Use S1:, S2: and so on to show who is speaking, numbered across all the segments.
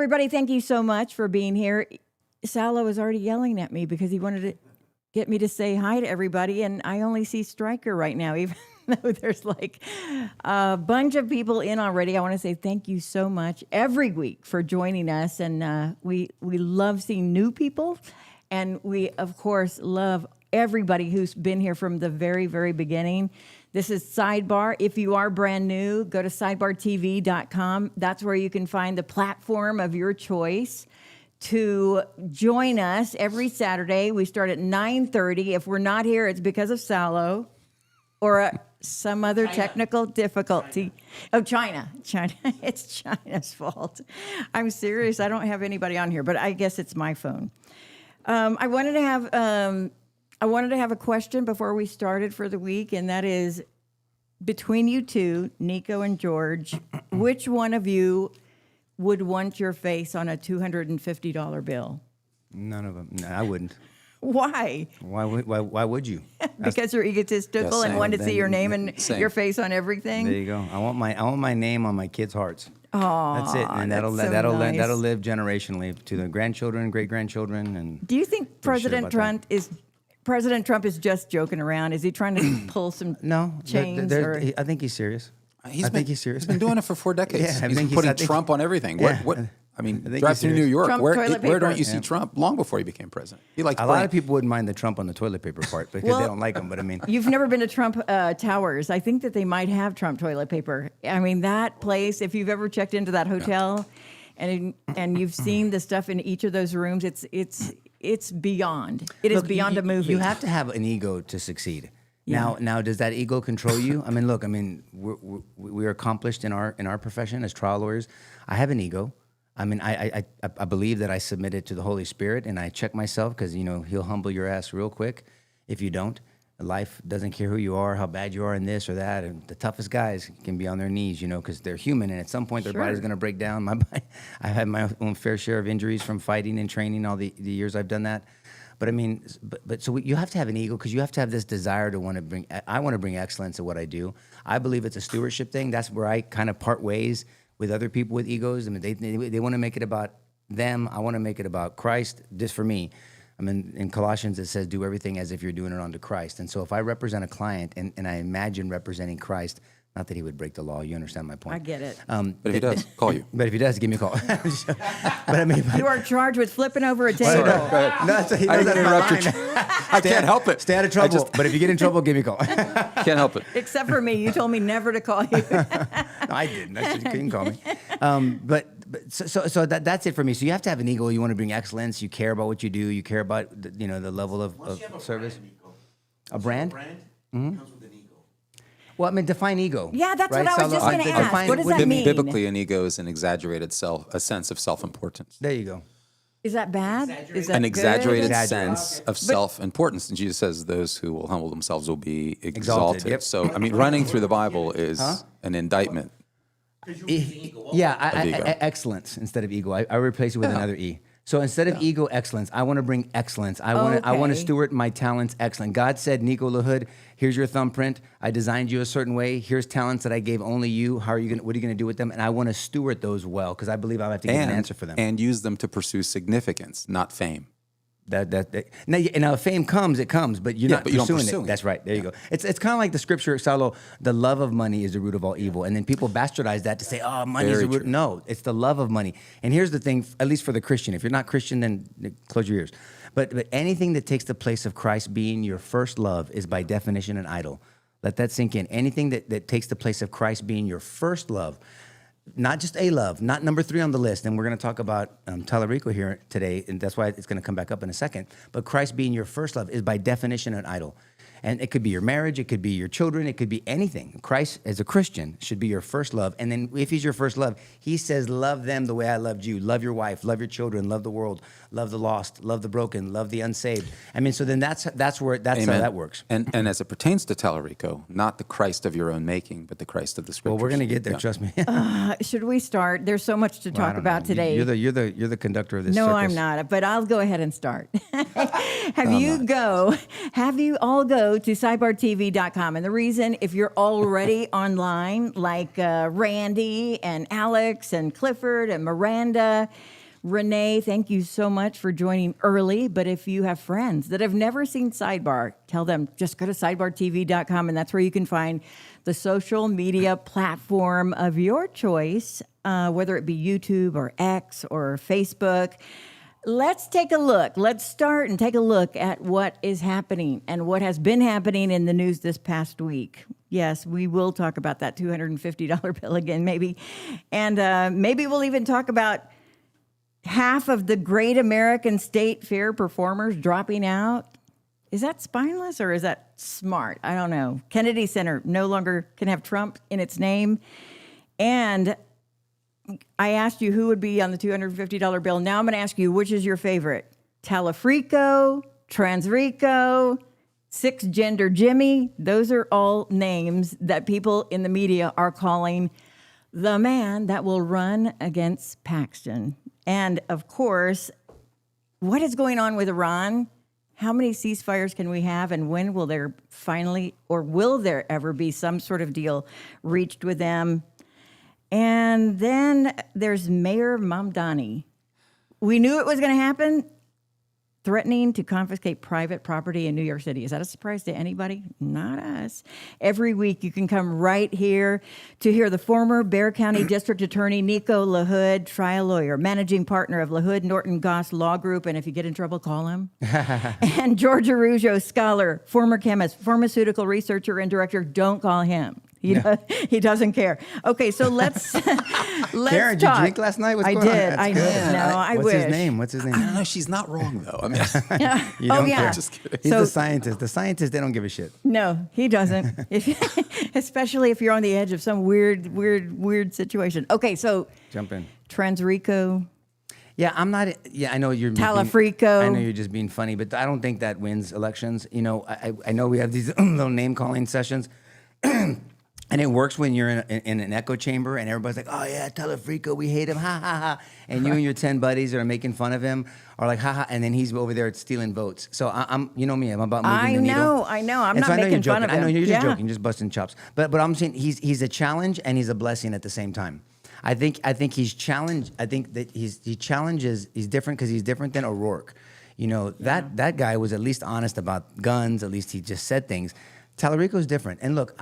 S1: everybody, thank you so much for being here. Salo was already yelling at me because he wanted to get me to say hi to everybody, and I only see Stryker right now, even though there's like a bunch of people in already. I want to say thank you so much every week for joining us, and we love seeing new people, and we, of course, love everybody who's been here from the very, very beginning. This is Sidebar. If you are brand new, go to sidebartv.com. That's where you can find the platform of your choice to join us every Saturday. We start at 9:30. If we're not here, it's because of Salo or some other technical difficulty. Oh, China. It's China's fault. I'm serious. I don't have anybody on here, but I guess it's my phone. I wanted to have a question before we started for the week, and that is, between you two, Nico and George, which one of you would want your face on a $250 bill?
S2: None of them. No, I wouldn't.
S1: Why?
S2: Why would you?
S1: Because you're egotistical and want to see your name and your face on everything?
S2: There you go. I want my name on my kids' hearts.
S1: Oh,
S2: that's it, and that'll live generationally to the grandchildren, great grandchildren, and.
S1: Do you think President Trump is just joking around? Is he trying to pull some chains?
S2: I think he's serious.
S3: He's been doing it for 4 decades.
S2: Yeah,
S3: he's putting Trump on everything.
S2: Yeah.
S3: I mean, drive through New York.
S1: Trump
S3: Where don't you see Trump? Long before he became president, he liked
S2: a lot of people wouldn't mind the Trump on the toilet paper part because they don't like him. But I mean,
S1: you've never been to Trump Towers. I think that they might have Trump toilet paper. I mean, that place. If you've ever checked into that hotel, and you've seen the stuff in each of those rooms, it's beyond. It is beyond a movie.
S2: You have to have an ego to succeed. Yeah. Now, does that ego control you? I mean, we're accomplished in our profession as trial lawyers. I have an ego. I mean, I believe that I submit it to the Holy Spirit, and I check myself because, He'll humble your ass real quick if you don't. Life doesn't care who you are, how bad you are in this or that. And the toughest guys can be on their knees, because they're human, and at some point their body's going to break down. I've had my own fair share of injuries from fighting and training all the years I've done that. But I mean, so you have to have an ego because you have to have this desire to want to bring. I want to bring excellence to what I do. I believe it's a stewardship thing. That's where I kind of part ways with other people with egos. I mean, they want to make it about them. I want to make it about Christ. Just for me. I mean, in Colossians it says, "Do everything as if you're doing it unto Christ." And so, if I represent a client and I imagine representing Christ. Not that he would break the law. You understand my point.
S1: I get it.
S3: But if he does, call you.
S2: But if he does, give me a call. But I mean,
S1: you are charged with flipping over a table.
S3: No, he I didn't interrupt you. I can't help it.
S2: Stay out of trouble. But if you get in trouble, give me a call.
S3: Can't help it.
S1: Except for me. You told me never to call you.
S2: No, I didn't. I said you couldn't call me. So that's it for me. So you have to have an ego. You want to bring excellence. You care about what you do. You care about the level of service. A brand?
S4: Comes with an ego.
S2: Well, I mean, define ego.
S1: Yeah, that's what I was just going to ask. What does that mean?
S3: Biblically, an ego is an exaggerated a sense of self-importance.
S2: There you go.
S1: Is that bad? Is that
S3: an exaggerated
S1: good?
S3: sense of self-importance. And Jesus says those who will humble themselves will be exalted.
S2: Yep.
S3: So, I mean, running through the Bible is an indictment.
S2: Excellence instead of ego. I replace it with another E. So instead of ego, excellence. I want to bring excellence. I want to steward my talents excellent. God said, Nico LaHood, here's your thumbprint. I designed you a certain way. Here's talents that I gave only you. What are you going to do with them? And I want to steward those well because I believe I'll have to give an answer for them.
S3: And use them to pursue significance, not fame.
S2: Now, if fame comes, it comes, but you're not pursuing it. That's right. There you go. It's kind of like the scripture, Salo, the love of money is the root of all evil. And then people bastardize that to say, oh, money is the root. No, it's the love of money. And here's the thing, at least for the Christian. If you're not Christian, then close your ears. But anything that takes the place of Christ being your first love is by definition an idol. Let that sink in. Anything that takes the place of Christ being your first love, not just a love, not number 3 on the list. And we're going to talk about Talarico here today, and that's why it's going to come back up in a second. But Christ being your first love is by definition an idol. And it could be your marriage, it could be your children, it could be anything. Christ, as a Christian, should be your first love. And then if he's your first love, he says, love them the way I loved you. Love your wife, love your children, love the world, love the lost, love the broken, love the unsaved. I mean, so then that's how that works.
S3: And as it pertains to Talarico, not the Christ of your own making, but the Christ of the Scriptures.
S2: Well, we're going to get there, trust me.
S1: Should we start? There's so much to talk about today.
S2: You're the conductor of this
S1: No,
S2: circus.
S1: I'm not, but I'll go ahead and start. Have you all go to sidebartv.com. And the reason, if you're already online, like Randy and Alex and Clifford and Miranda, Renee, thank you so much for joining early. But if you have friends that have never seen Sidebar, tell them just go to sidebartv.com, and that's where you can find the social media platform of your choice, whether it be YouTube or X or Facebook. Let's take a look. Let's start and take a look at what is happening and what has been happening in the news this past week. Yes, we will talk about that $250 bill again, maybe. And maybe we'll even talk about half of the Great American State Fair performers dropping out. Is that spineless or is that smart? I don't know. Kennedy Center no longer can have Trump in its name. And I asked you who would be on the $250 bill. Now I'm going to ask you, which is your favorite? Talafrico, Transrico, Six Gender Jimmy. Those are all names that people in the media are calling the man that will run against Paxton. And of course, what is going on with Iran? How many ceasefires can we have, and when will there finally, or will there ever be some sort of deal reached with them? And then there's Mayor Mamdani. We knew it was going to happen, threatening to confiscate private property in New York City. Is that a surprise to anybody? Not us. Every week you can come right here to hear the former Bexar County District Attorney Nico LaHood, trial lawyer, managing partner of LaHood Norton Goss Law Group, and if you get in trouble, call him. And George Araujo, scholar, former chemist, pharmaceutical researcher, and director. Don't call him. He doesn't care. Okay, so let's
S2: Karen, did you
S1: talk.
S2: drink last night? What's
S1: I
S2: going on?
S1: did.
S2: That's
S1: I
S2: good.
S1: did. No, I
S2: What's
S1: wish.
S2: his name? What's his name?
S3: I don't know. She's not wrong though. I mean,
S2: You don't care.
S3: Just kidding.
S2: He's
S1: So-
S2: the scientist. The scientists, they don't give a shit.
S1: No, he doesn't. Especially if you're on the edge of some weird situation. Okay, so
S2: Jump in.
S1: Transrico.
S2: Yeah, I'm not. Yeah, I know you're.
S1: Talafrico.
S2: I know you're just being funny, but I don't think that wins elections. You know, I know we have these little name calling sessions, and it works when you're in an echo chamber and everybody's like, "Oh yeah, Talafrico, we hate him, ha ha ha," and you and your 10 buddies are making fun of him, are like, "Ha ha," and then he's over there stealing votes. So I'm, you know me, I'm about moving the needle.
S1: I know. I'm
S2: And
S1: not
S2: so I know
S1: making
S2: you're
S1: fun of
S2: joking.
S1: him.
S2: I know you're just
S1: Yeah.
S2: joking, just busting chops. But I'm saying he's a challenge and he's a blessing at the same time. I think he's challenged. I think that he challenges. He's different because he's different than O'Rourke. You know, that guy was at least honest about guns. At least he just said things. Talarico's different. And look,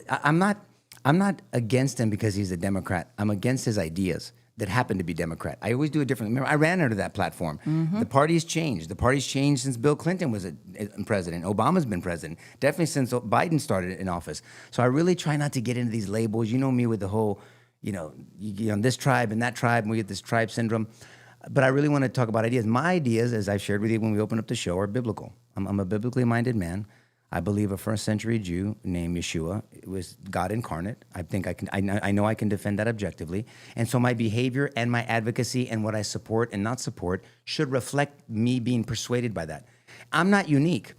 S2: I'm not against him because he's a Democrat. I'm against his ideas that happen to be Democrat. I always do it differently. Remember, I ran under that platform. The party's changed. The party's changed since Bill Clinton was president. Obama's been president. Definitely since Biden started in office. So I really try not to get into these labels. You know me with the whole, you this tribe and that tribe, and we get this tribe syndrome. But I really want to talk about ideas. My ideas, as I shared with you when we opened up the show, are biblical. I'm a biblically minded man. I believe a first century Jew named Yeshua was God incarnate. I know I can defend that objectively. And so my behavior and my advocacy and what I support and not support should reflect me being persuaded by that. I'm not unique.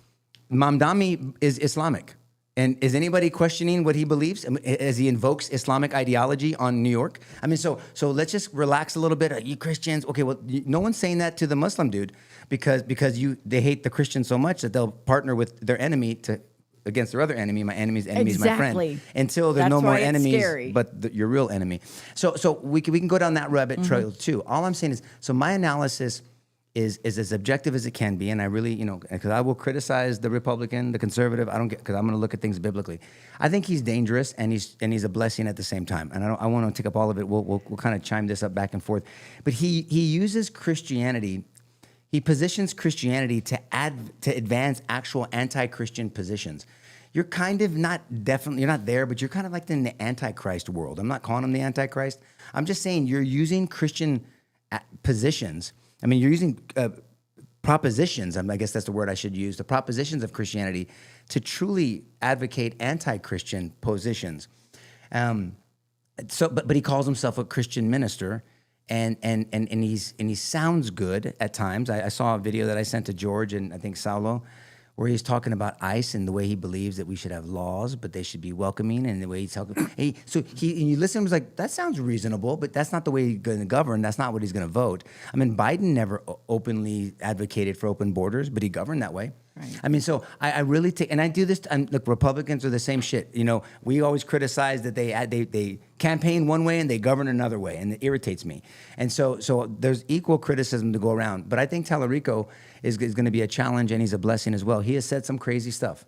S2: Mamdani is Islamic. And is anybody questioning what he believes as he invokes Islamic ideology on New York? I mean, so let's just relax a little bit. Are you Christians? Okay, well, no one's saying that to the Muslim dude because they hate the Christians so much that they'll partner with their enemy against their other enemy. My enemy's enemy is my friend.
S1: Exactly.
S2: Until there's
S1: That's
S2: no more
S1: why it's
S2: enemies,
S1: scary.
S2: but your real enemy. So we can go down that rabbit trail too. All I'm saying is, so my analysis is as objective as it can be, and I really, because I will criticize the Republican, the conservative. I don't get because I'm going to look at things biblically. I think he's dangerous and he's a blessing at the same time. And I want to take up all of it. We'll kind of chime this up back and forth. But he uses Christianity. He positions Christianity to advance actual anti-Christian positions. You're kind of you're not there, but you're kind of like in the Antichrist world. I'm not calling him the Antichrist. I'm just saying you're using Christian positions. I mean, you're using propositions, I guess that's the word I should use, the propositions of Christianity to truly advocate anti-Christian positions. But he calls himself a Christian minister, and he sounds good at times. I saw a video that I sent to George and I think Saulo, where he's talking about ICE and the way he believes that we should have laws, but they should be welcoming, and the way he's talking. And you listen, he was like, that sounds reasonable, but that's not the way he's going to govern. That's not what he's going to vote. I mean, Biden never openly advocated for open borders, but he governed that way.
S1: Right.
S2: I mean, so I really take, and I do this. And look, Republicans are the same shit. You know, we always criticize that they campaign one way and they govern another way, and it irritates me. And so there's equal criticism to go around. But I think Tallarico is going to be a challenge, and he's a blessing as well. He has said some crazy stuff.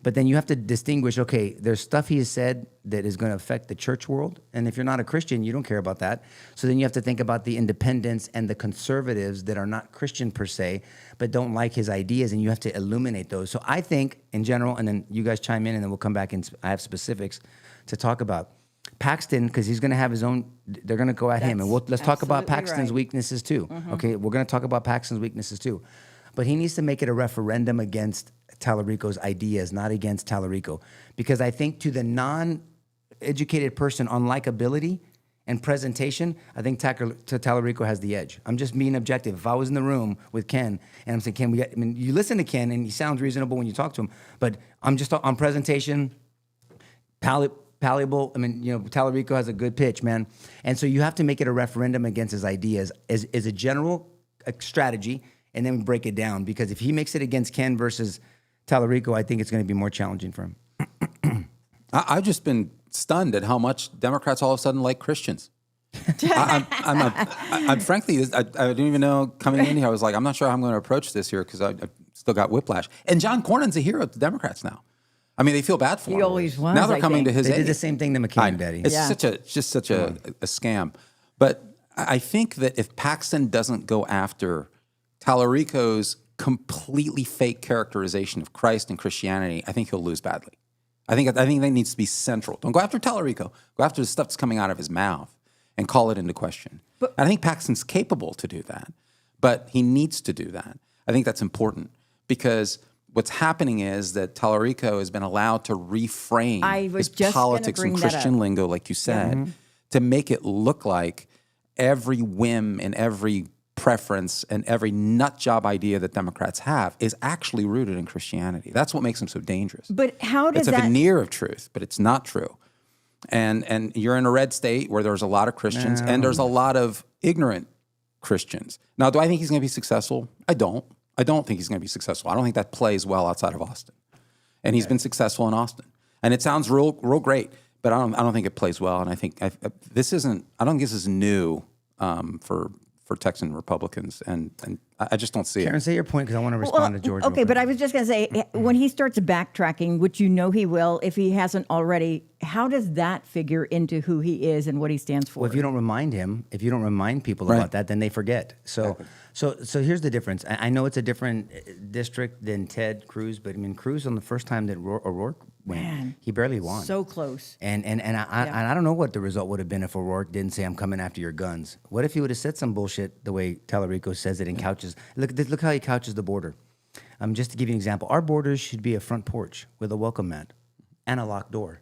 S2: But then you have to distinguish, okay, there's stuff he has said that is going to affect the church world. And if you're not a Christian, you don't care about that. So then you have to think about the independents and the conservatives that are not Christian per se, but don't like his ideas, and you have to illuminate those. So I think, in general, and then you guys chime in, and then we'll come back and I have specifics to talk about. Paxton, because he's going to have his own, they're going to go at him. And let's talk about
S1: absolutely
S2: Paxton's
S1: right.
S2: weaknesses too. Okay, we're going to talk about Paxton's weaknesses too. But he needs to make it a referendum against Tallarico's ideas, not against Tallarico. Because I think to the non-educated person on likability and presentation, I think Tallarico has the edge. I'm just being objective. If I was in the room with Ken and I'm saying, Ken, I mean, you listen to Ken and he sounds reasonable when you talk to him, but I'm just on presentation, palatable. I mean, you know, Tallarico has a good pitch, man. And so you have to make it a referendum against his ideas as a general strategy, and then we break it down. Because if he makes it against Ken versus Tallarico, I think it's going to be more challenging for him.
S3: I've just been stunned at how much Democrats all of a sudden like Christians. I'm frankly, I didn't even know coming in here. I was like, I'm not sure how I'm going to approach this here because I still got whiplash. And John Cornyn's a hero to Democrats now. I mean, they feel bad for him.
S1: He always was,
S3: Now they're
S1: I
S3: coming
S1: think.
S3: to his
S2: They
S3: aid.
S2: did the same thing to McCain, Daddy.
S3: It's
S1: Yeah.
S3: such a scam. But I think that if Paxton doesn't go after Tallarico's completely fake characterization of Christ and Christianity, I think he'll lose badly. I think that needs to be central. Don't go after Tallarico. Go after the stuff that's coming out of his mouth and call it into question. And I think Paxton's capable to do that, but he needs to do that. I think that's important because what's happening is that Tallarico has been allowed to reframe
S1: I was
S3: his
S1: just gonna
S3: politics and
S1: bring that
S3: Christian
S1: up.
S3: lingo, like you said, to make it look like every whim and every preference and every nut job idea that Democrats have is actually rooted in Christianity. That's what makes them so dangerous.
S1: But how does
S3: It's a
S1: that...
S3: veneer of truth, but it's not true. And you're in a red state where there's a lot of Christians and there's a lot of ignorant Christians. Now, do I think he's going to be successful? I don't. I don't think he's going to be successful. I don't think that plays well outside of Austin. And he's been successful in Austin. And it sounds real great, but I don't think it plays well. And I think I don't think this is new for Texan Republicans, and I just don't see
S2: Karen,
S3: it.
S2: say your point because I want to respond to George.
S1: Okay, but I was just going to say, when he starts backtracking, which you know he will, if he hasn't already, how does that figure into who he is and what he stands for?
S2: Well, if you don't remind him, if you don't remind people about that, then they forget. So here's the difference. I know it's a different district than Ted Cruz, but I mean, Cruz on the first time that O'Rourke went,
S1: Man,
S2: he barely won.
S1: so close.
S2: And I don't know what the result would have been if O'Rourke didn't say, "I'm coming after your guns." What if he would have said some bullshit the way Tallarico says it and couches? Look how he couches the border. Just to give you an example, our borders should be a front porch with a welcome mat and a locked door.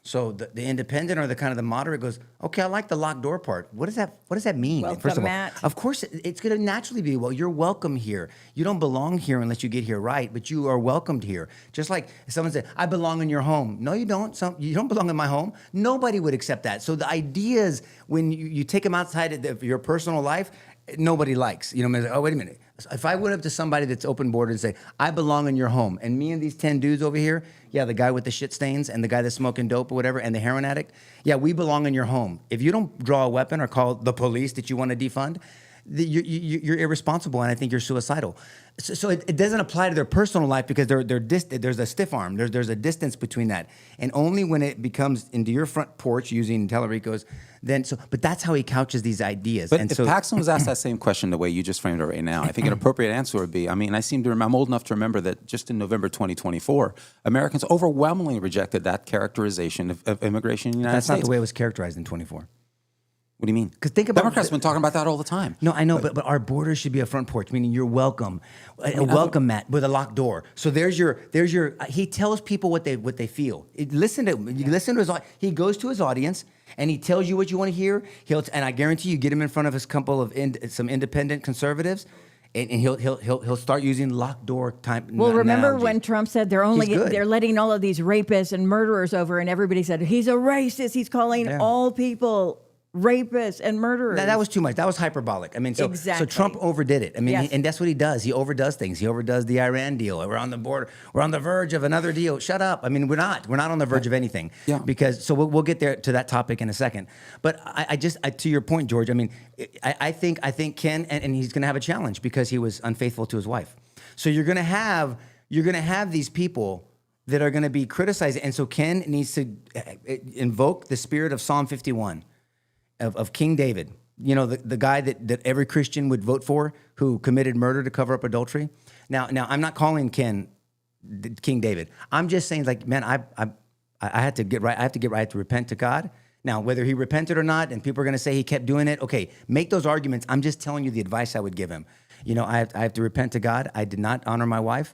S2: So the independent or the kind of the moderate goes, okay, I like the locked door part. What does that mean?
S1: Welcome
S2: First of all,
S1: mat.
S2: of course, it's going to naturally be, well, you're welcome here. You don't belong here unless you get here right, but you are welcomed here. Just like if someone said, I belong in your home. No, you don't. You don't belong in my home. Nobody would accept that. So the ideas, when you take them outside of your personal life, nobody likes. You know, oh, wait a minute. If I went up to somebody that's open border and say, I belong in your home, and me and these 10 dudes over here, yeah, the guy with the shit stains and the guy that's smoking dope or whatever, and the heroin addict, yeah, we belong in your home. If you don't draw a weapon or call the police that you want to defund, you're irresponsible, and I think you're suicidal. So it doesn't apply to their personal life because there's a stiff arm. There's a distance between that, and only when it becomes into your front porch using Tallarico's, then so. But that's how he couches these ideas.
S3: But
S2: and
S3: if
S2: so,
S3: Paxton was asked that same question the way you just framed it right now, I think an appropriate answer would be, I'm old enough to remember that just in November 2024, Americans overwhelmingly rejected that characterization of immigration in the United
S2: that's
S3: States.
S2: not the way it was characterized in 24.
S3: What do you mean?
S2: Because think about
S3: Democrats have been talking about that all the time.
S2: No, I know, but our borders should be a front porch, meaning you're welcome, a welcome mat with a locked door. So there's your. He tells people what they feel. Listen to his. He goes to his audience and he tells you what you want to hear. And I guarantee you, get him in front of his couple of some independent conservatives, and he'll start using locked door time.
S1: Well, remember
S2: analogies.
S1: when Trump said they're letting all of these rapists and murderers over, and everybody said he's a racist. He's calling all people rapists and murderers.
S2: That was too much. That was hyperbolic. I mean, so
S1: Exactly.
S2: Trump overdid it. I mean,
S1: Yes.
S2: and that's what he does. He overdoes things. He overdoes the Iran deal. We're on the border. We're on the verge of another deal. Shut up. I mean, we're not. We're not on the verge of anything.
S3: Yeah.
S2: Because so we'll get there to that topic in a second. But I just to your point, George. I mean, I think Ken and he's going to have a challenge because he was unfaithful to his wife. So you're going to have these people that are going to be criticizing, and so Ken needs to invoke the spirit of Psalm 51. Of King David, you know, the guy that every Christian would vote for, who committed murder to cover up adultery. Now I'm not calling Ken King David. I'm just saying, like, man, I had to get right. I have to get right to repent to God. Now, whether he repented or not, and people are going to say he kept doing it, okay, make those arguments. I'm just telling you the advice I would give him. You know, I have to repent to God. I did not honor my wife.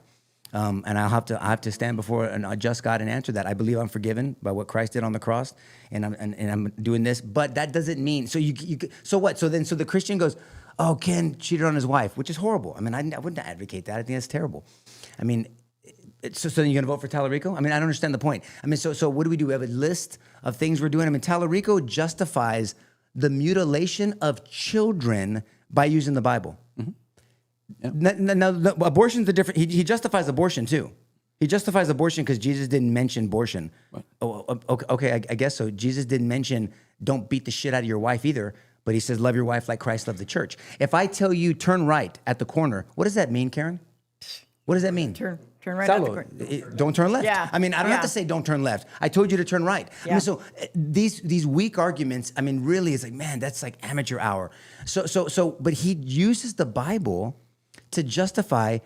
S2: And I have to stand before a just God and answer that. I believe I'm forgiven by what Christ did on the cross, and I'm doing this. But that doesn't mean so what? So the Christian goes, oh, Ken cheated on his wife, which is horrible. I mean, I wouldn't advocate that. I think that's terrible. I mean, so then you're gonna vote for Tallarico? I mean, I don't understand the point. I mean, so what do? We have a list of things we're doing. I mean, Tallarico justifies the mutilation of children by using the Bible. Mm-hmm. Yeah. Now, abortion's the different. He justifies abortion too. He justifies abortion because Jesus didn't mention abortion. Right. Oh, okay, I guess so. Jesus didn't mention don't beat the shit out of your wife either, but he says love your wife like Christ loved the church. If I tell you turn right at the corner, what does that mean, Karen? What does that mean?
S1: Turn right at the corner.
S2: Don't turn left.
S1: Yeah.
S2: I mean, I don't have to say don't turn left. I told you to turn right.
S1: Yeah.
S2: I mean, so these weak arguments, I mean, really, it's like, man, that's like amateur hour. But he uses the Bible to justify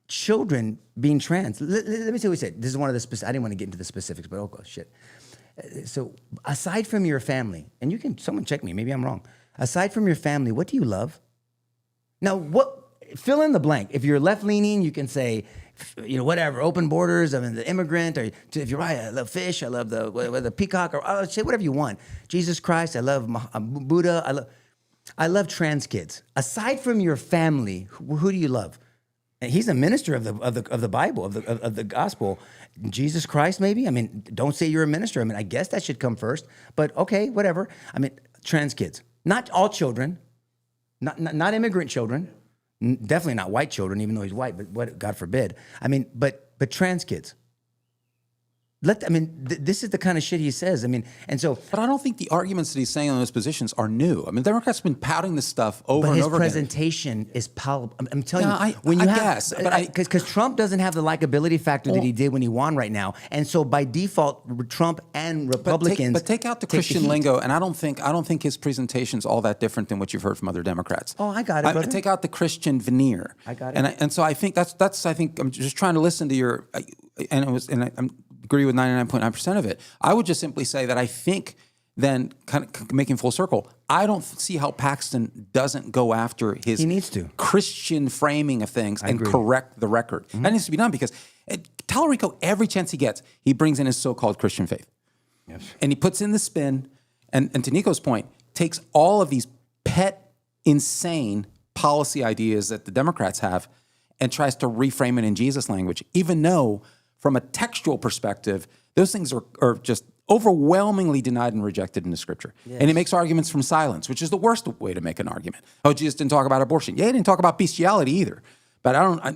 S2: children being trans. Let me see what he said. This is one of the specifics. I didn't want to get into the specifics, but shit. So aside from your family, and someone check me, maybe I'm wrong. Aside from your family, what do you love? Now, fill in the blank. If you're left-leaning, you can say, you know, whatever, open borders, I mean, the immigrant, or if you're right, I love fish, I love the peacock, or say whatever you want. Jesus Christ, I love Buddha, I love trans kids. Aside from your family, who do you love? And he's a minister of the Bible, of the gospel. Jesus Christ, maybe? I mean, don't say you're a minister. I mean, I guess that should come first. But okay, whatever. I mean, trans kids. Not all children. Not immigrant children. Definitely not white children, even though he's white, but what, God forbid. I mean, but trans kids. This is the kind of shit he says. I mean, and so.
S3: But I don't think the arguments that he's saying on those positions are new. I mean, Democrats have been pouting this stuff over and over again.
S2: But his presentation is palatable. I'm telling
S3: Yeah,
S2: you, when you
S3: I
S2: have,
S3: guess, but
S2: because Trump doesn't have the likability factor that he did when he won right now, and so by default, Trump and Republicans.
S3: But take out the Christian lingo, and I don't think his presentation's all that different than what you've heard from other Democrats.
S2: Oh, I got it, brother.
S3: Take out the Christian veneer.
S2: I got it.
S3: And so I think that's I think I'm just trying to listen to your, and I agree with 99.9% of it. I would just simply say that I think then, kind of making full circle, I don't see how Paxton doesn't go after his
S2: he needs to.
S3: Christian framing of things and
S2: agree.
S3: correct the record. Mm-hmm. That needs to be done because Tallarico, every chance he gets, he brings in his so-called Christian faith. Yes. And he puts in the spin, and to Nico's point, takes all of these pet, insane policy ideas that the Democrats have and tries to reframe it in Jesus language, even though from a textual perspective, those things are just overwhelmingly denied and rejected in the scripture. Yes. And he makes arguments from silence, which is the worst way to make an argument. Oh, Jesus didn't talk about abortion. Yeah, he didn't talk about bestiality either. But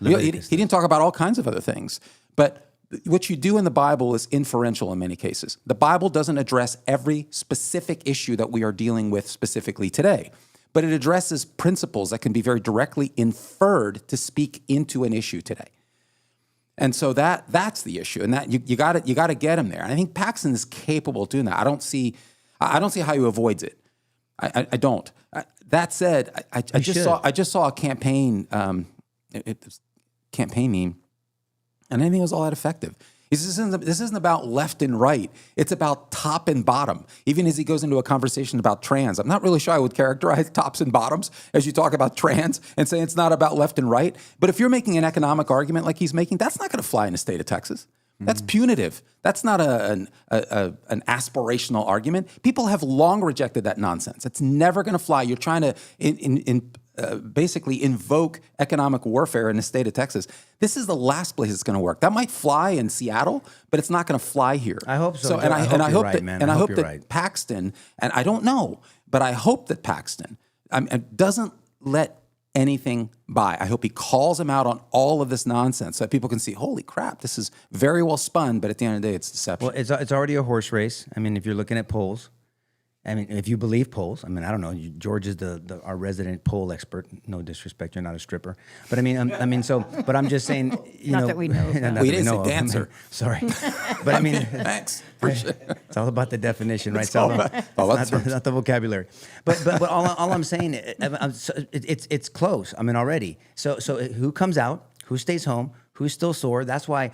S3: he didn't talk about all kinds of other things. But what you do in the Bible is inferential in many cases. The Bible doesn't address every specific issue that we are dealing with specifically today, but it addresses principles that can be very directly inferred to speak into an issue today. And so that's the issue, and that you got to get him there. And I think Paxton is capable of doing that. I don't see how he avoids it. I don't. That said, I just saw a campaign campaign meme, and I think it was all that effective. This isn't about left and right. It's about top and bottom. Even as he goes into a conversation about trans, I'm not really sure I would characterize tops and bottoms as you talk about trans and say it's not about left and right. But if you're making an economic argument like he's making, that's not going to fly in the state of Texas. That's punitive. That's not an aspirational argument. People have long rejected that nonsense. It's never going to fly. You're trying to basically invoke economic warfare in the state of Texas. This is the last place it's going to work. That might fly in Seattle, but it's not going to fly here.
S2: I hope so.
S3: And I hope that,
S2: man.
S3: and I hope
S2: you're
S3: that
S2: right.
S3: Paxton, and I don't know, but I hope that Paxton doesn't let anything by. I hope he calls him out on all of this nonsense so that people can see, holy crap, this is very well spun, but at the end of the day, it's deception.
S2: Well, it's already a horse race. I mean, if you're looking at polls, I mean, if you believe polls, I mean, I don't know. George is our resident poll expert. No disrespect, you're not a stripper, but I mean, but I'm just saying,
S1: Not that we know of.
S3: We didn't say dancer.
S2: Sorry, but I mean,
S3: Thanks. Appreciate it.
S2: it's all about the definition, right?
S3: It's all
S2: Sal?
S3: about-
S2: It's not the vocabulary. But all I'm saying, it's close. I mean, already. So who comes out? Who stays home? Who's still sore? That's why,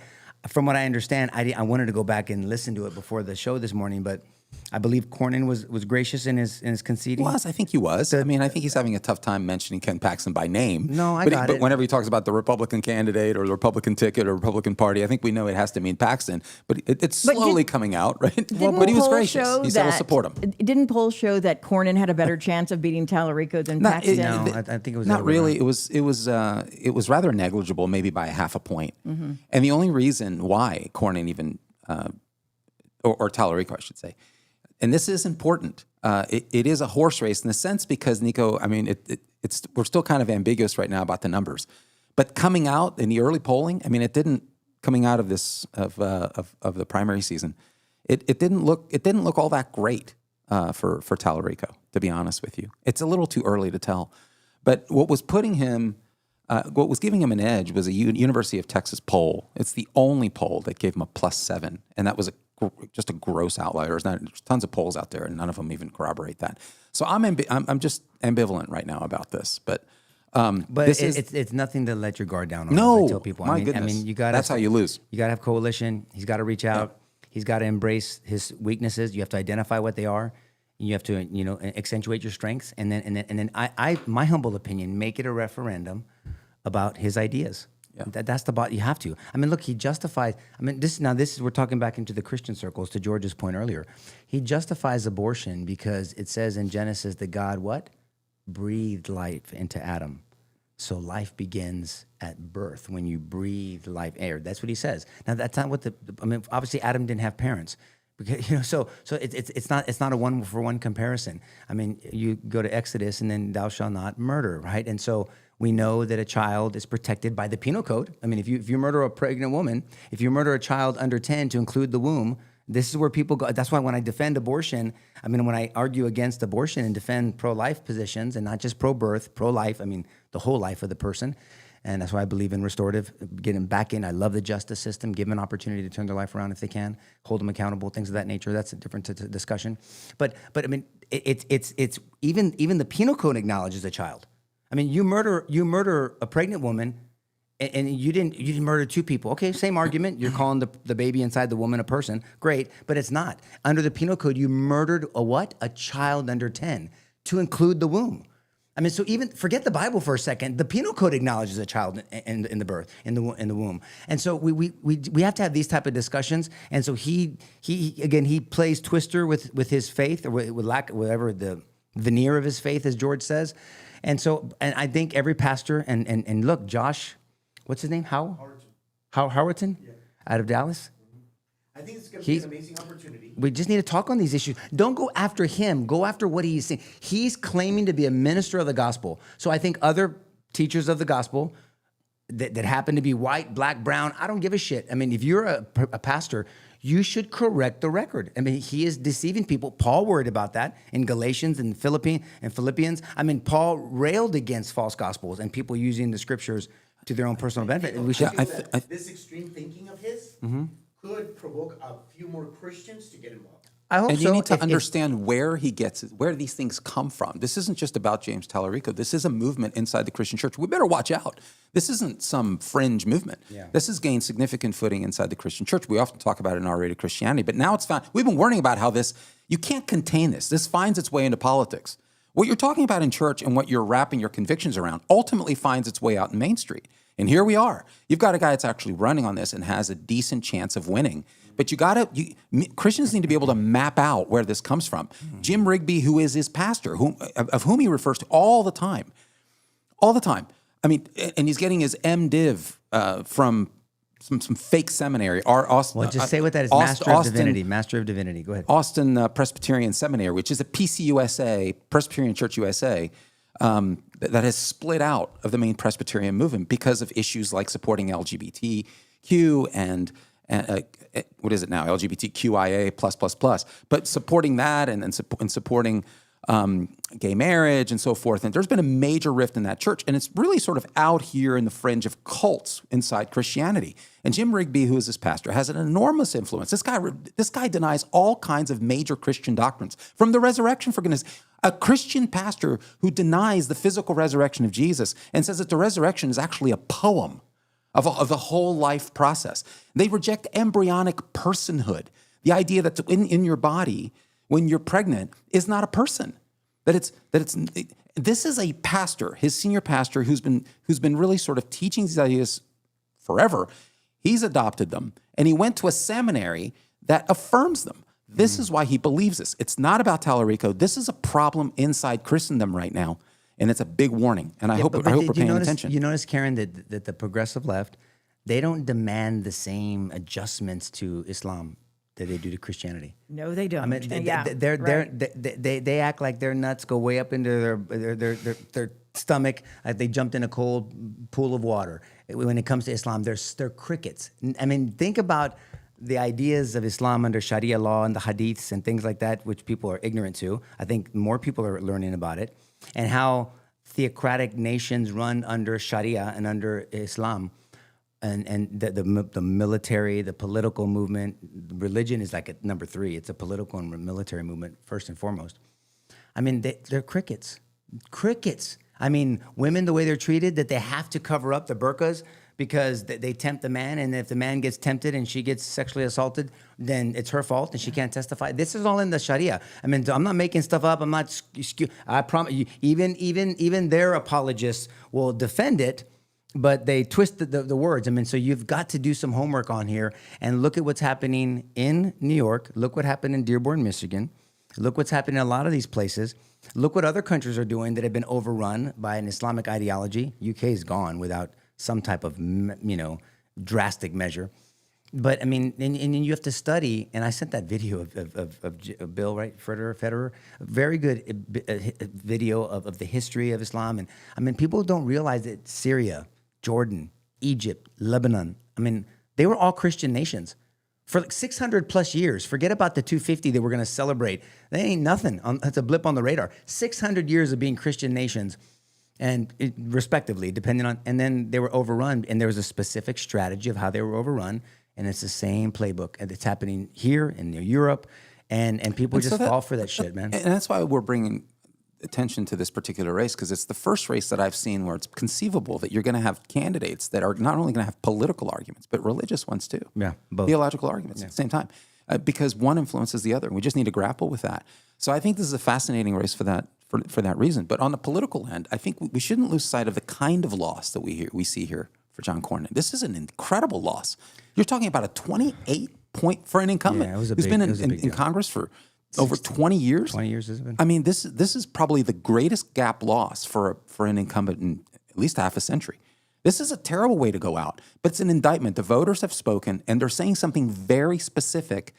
S2: from what I understand, I wanted to go back and listen to it before the show this morning, but I believe Cornyn was gracious in his conceding.
S3: I think he was. I mean, I think he's having a tough time mentioning Ken Paxton by name.
S2: No,
S3: But whenever he talks about the Republican candidate or the Republican ticket or Republican Party, I think we know it has to mean Paxton. But it's slowly coming out, right? But he was gracious. He said he'll support him.
S1: Didn't polls show that Cornyn had a better chance of beating Tallarico than Paxton?
S2: No, I think it was
S3: not
S2: the other way
S3: really.
S2: around.
S3: It was rather negligible, maybe by a half a point.
S1: Mm-hmm.
S3: And the only reason why Cornyn even or Tallarico, I should say. And this is important. It is a horse race in the sense because, Nico, I mean, we're still kind of ambiguous right now about the numbers. But coming out in the early polling, I mean, coming out of this of the primary season, it didn't look all that great for Tallarico, to be honest with you. It's a little too early to tell. But what was giving him an edge was a University of Texas poll. It's the only poll that gave him a +7, and that was just a gross outlier. There's tons of polls out there, and none of them even corroborate that. So I'm just ambivalent right now about this. But
S2: it's nothing to let your guard down on.
S3: No,
S2: as I tell people.
S3: my
S2: I
S3: goodness.
S2: mean, you got
S3: That's how you lose.
S2: You got to have coalition. He's got to reach out. He's got to embrace his weaknesses. You have to identify what they are. You have to, accentuate your strengths, and then I my humble opinion, make it a referendum about his ideas. Yeah. That's the bot. You have to. I mean, look, he justifies. I mean, this is we're talking back into the Christian circles to George's point earlier. He justifies abortion because it says in Genesis that God what breathed life into Adam. So life begins at birth when you breathe life air. That's what he says. Now that's not what I mean, obviously Adam didn't have parents. Because, so it's not a one-for-one comparison. I mean, you go to Exodus and then thou shalt not murder, right? And so we know that a child is protected by the penal code. I mean, if you murder a pregnant woman, if you murder a child under 10 to include the womb, this is where people go. That's why when I defend abortion, I mean, when I argue against abortion and defend pro-life positions and not just pro-birth, pro-life, I mean, the whole life of the person. And that's why I believe in restorative, getting back in. I love the justice system, give them an opportunity to turn their life around if they can, hold them accountable, things of that nature. That's a different discussion. But I mean, it's even the penal code acknowledges a child. I mean, you murder a pregnant woman, and you didn't murder two people. Okay, same argument. You're calling the baby inside the woman a person. Great, but it's not. Under the penal code, you murdered a what? A child under 10 to include the womb. I mean, so even forget the Bible for a second. The penal code acknowledges a child in the birth, in the womb, and so we have to have these type of discussions. And so he plays twister with his faith, or with lack, whatever the veneer of his faith, as George says. And I think every pastor and look, Josh, what's his name? Howerton, yeah. Out of Dallas.
S4: I think it's going to be an amazing opportunity.
S2: We just need to talk on these issues. Don't go after him. Go after what he's saying. He's claiming to be a minister of the gospel. So I think other teachers of the gospel that happen to be white, black, brown, I don't give a shit. I mean, if you're a pastor, you should correct the record. I mean, he is deceiving people. Paul worried about that in Galatians and Philippians. I mean, Paul railed against false gospels and people using the scriptures to their own personal benefit. We should.
S4: This extreme thinking of his could provoke a few more Christians to get involved.
S2: I hope
S3: and
S2: so.
S3: you need to understand where he gets it, where these things come from. This isn't just about James Tallarico. This is a movement inside the Christian church. We better watch out. This isn't some fringe movement. Yeah. This has gained significant footing inside the Christian church. We often talk about it in R-rated Christianity, but now it's found. We've been warning about how you can't contain this. This finds its way into politics. What you're talking about in church and what you're wrapping your convictions around ultimately finds its way out in Main Street. And here we are. You've got a guy that's actually running on this and has a decent chance of winning. But Christians need to be able to map out where this comes from. Jim Rigby, who is his pastor, of whom he refers to all the time, all the time. I mean, and he's getting his MDiv from some fake seminary.
S2: Well, just say what that is. Master of Divinity. Master of Divinity. Go ahead.
S3: Austin Presbyterian Seminary, which is a PCUSA, Presbyterian Church USA, that has split out of the main Presbyterian movement because of issues like supporting LGBTQ and what is it now? LGBTQIA+++. But supporting that and supporting gay marriage and so forth. And there's been a major rift in that church. And it's really sort of out here in the fringe of cults inside Christianity. And Jim Rigby, who is this pastor, has an enormous influence. This guy denies all kinds of major Christian doctrines. From the resurrection, for goodness, a Christian pastor who denies the physical resurrection of Jesus and says that the resurrection is actually a poem of the whole life process. They reject embryonic personhood, the idea that in your body, when you're pregnant, is not a person. This is a pastor, his senior pastor, who's been really sort of teaching these ideas forever. He's adopted them, and he went to a seminary that affirms them. This is why he believes this. It's not about Tallarico. This is a problem inside Christendom right now, and it's a big warning. And I hope we're paying attention.
S2: You notice, Karen, that the progressive left, they don't demand the same adjustments to Islam that they do to Christianity.
S1: No, they don't.
S2: I mean, they act like their nuts go way up into their stomach, like they jumped in a cold pool of water. When it comes to Islam, they're crickets. I mean, think about the ideas of Islam under Sharia law and the hadiths and things like that, which people are ignorant to. I think more people are learning about it, and how theocratic nations run under Sharia and under Islam. And the military, the political movement, religion is like at number 3. It's a political and military movement first and foremost. I mean, they're crickets. Crickets. I mean, women, the way they're treated, that they have to cover up the burqas because they tempt the man, and if the man gets tempted and she gets sexually assaulted, then it's her fault and she can't testify. This is all in the Sharia. I mean, I'm not making stuff up. I'm not. I promise you. Even their apologists will defend it. But they twist the words. I mean, so you've got to do some homework on here and look at what's happening in New York. Look what happened in Dearborn, Michigan. Look what's happening in a lot of these places. Look what other countries are doing that have been overrun by an Islamic ideology. UK is gone without some type of, drastic measure. But I mean, and you have to study. And I sent that video of Bill, right, Federer, very good video of the history of Islam. And I mean, people don't realize that Syria, Jordan, Egypt, Lebanon, I mean, they were all Christian nations for like 600 plus years. Forget about the 250 that we're going to celebrate. They ain't nothing. That's a blip on the radar. 600 years of being Christian nations, and respectively, depending on, and then they were overrun, and there was a specific strategy of how they were overrun, and it's the same playbook, and it's happening here in Europe, and people just fall for that shit, man.
S3: And that's why we're bringing attention to this particular race, because it's the first race that I've seen where it's conceivable that you're going to have candidates that are not only going to have political arguments, but religious ones too.
S2: Yeah, both.
S3: Theological arguments at the same time, because one influences the other. We just need to grapple with that. So I think this is a fascinating race for that reason. But on the political end, I think we shouldn't lose sight of the kind of loss that we see here for John Cornyn. This is an incredible loss. You're talking about a 28 point for an incumbent who's been in Congress for over 20 years.
S2: 20 years has it been?
S3: I mean, this is probably the greatest gap loss for an incumbent in at least half a century. This is a terrible way to go out, but it's an indictment. The voters have spoken, and they're saying something very specific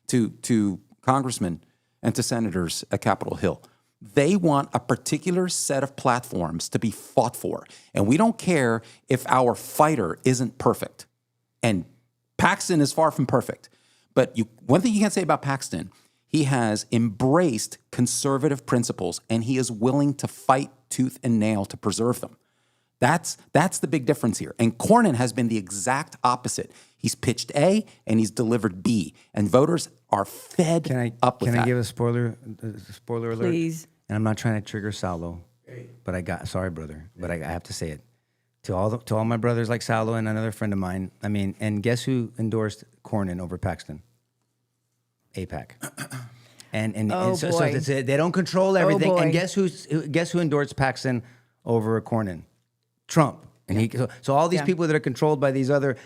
S3: to congressmen and to senators at Capitol Hill. They want a particular set of platforms to be fought for, and we don't care if our fighter isn't perfect. And Paxton is far from perfect. But one thing you can't say about Paxton, he has embraced conservative principles, and he is willing to fight tooth and nail to preserve them. That's the big difference here. And Cornyn has been the exact opposite. He's pitched A and he's delivered B, and voters are fed up with that.
S2: Can I give a spoiler alert?
S1: Please.
S2: And I'm not trying to trigger Salo, but sorry, brother, but I have to say it to all my brothers like Salo and another friend of mine. I mean, and guess who endorsed Cornyn over Paxton? AIPAC. So they don't control everything. And guess who endorsed Paxton over Cornyn? Trump And so all these
S1: Yeah.
S2: people that are controlled by these other,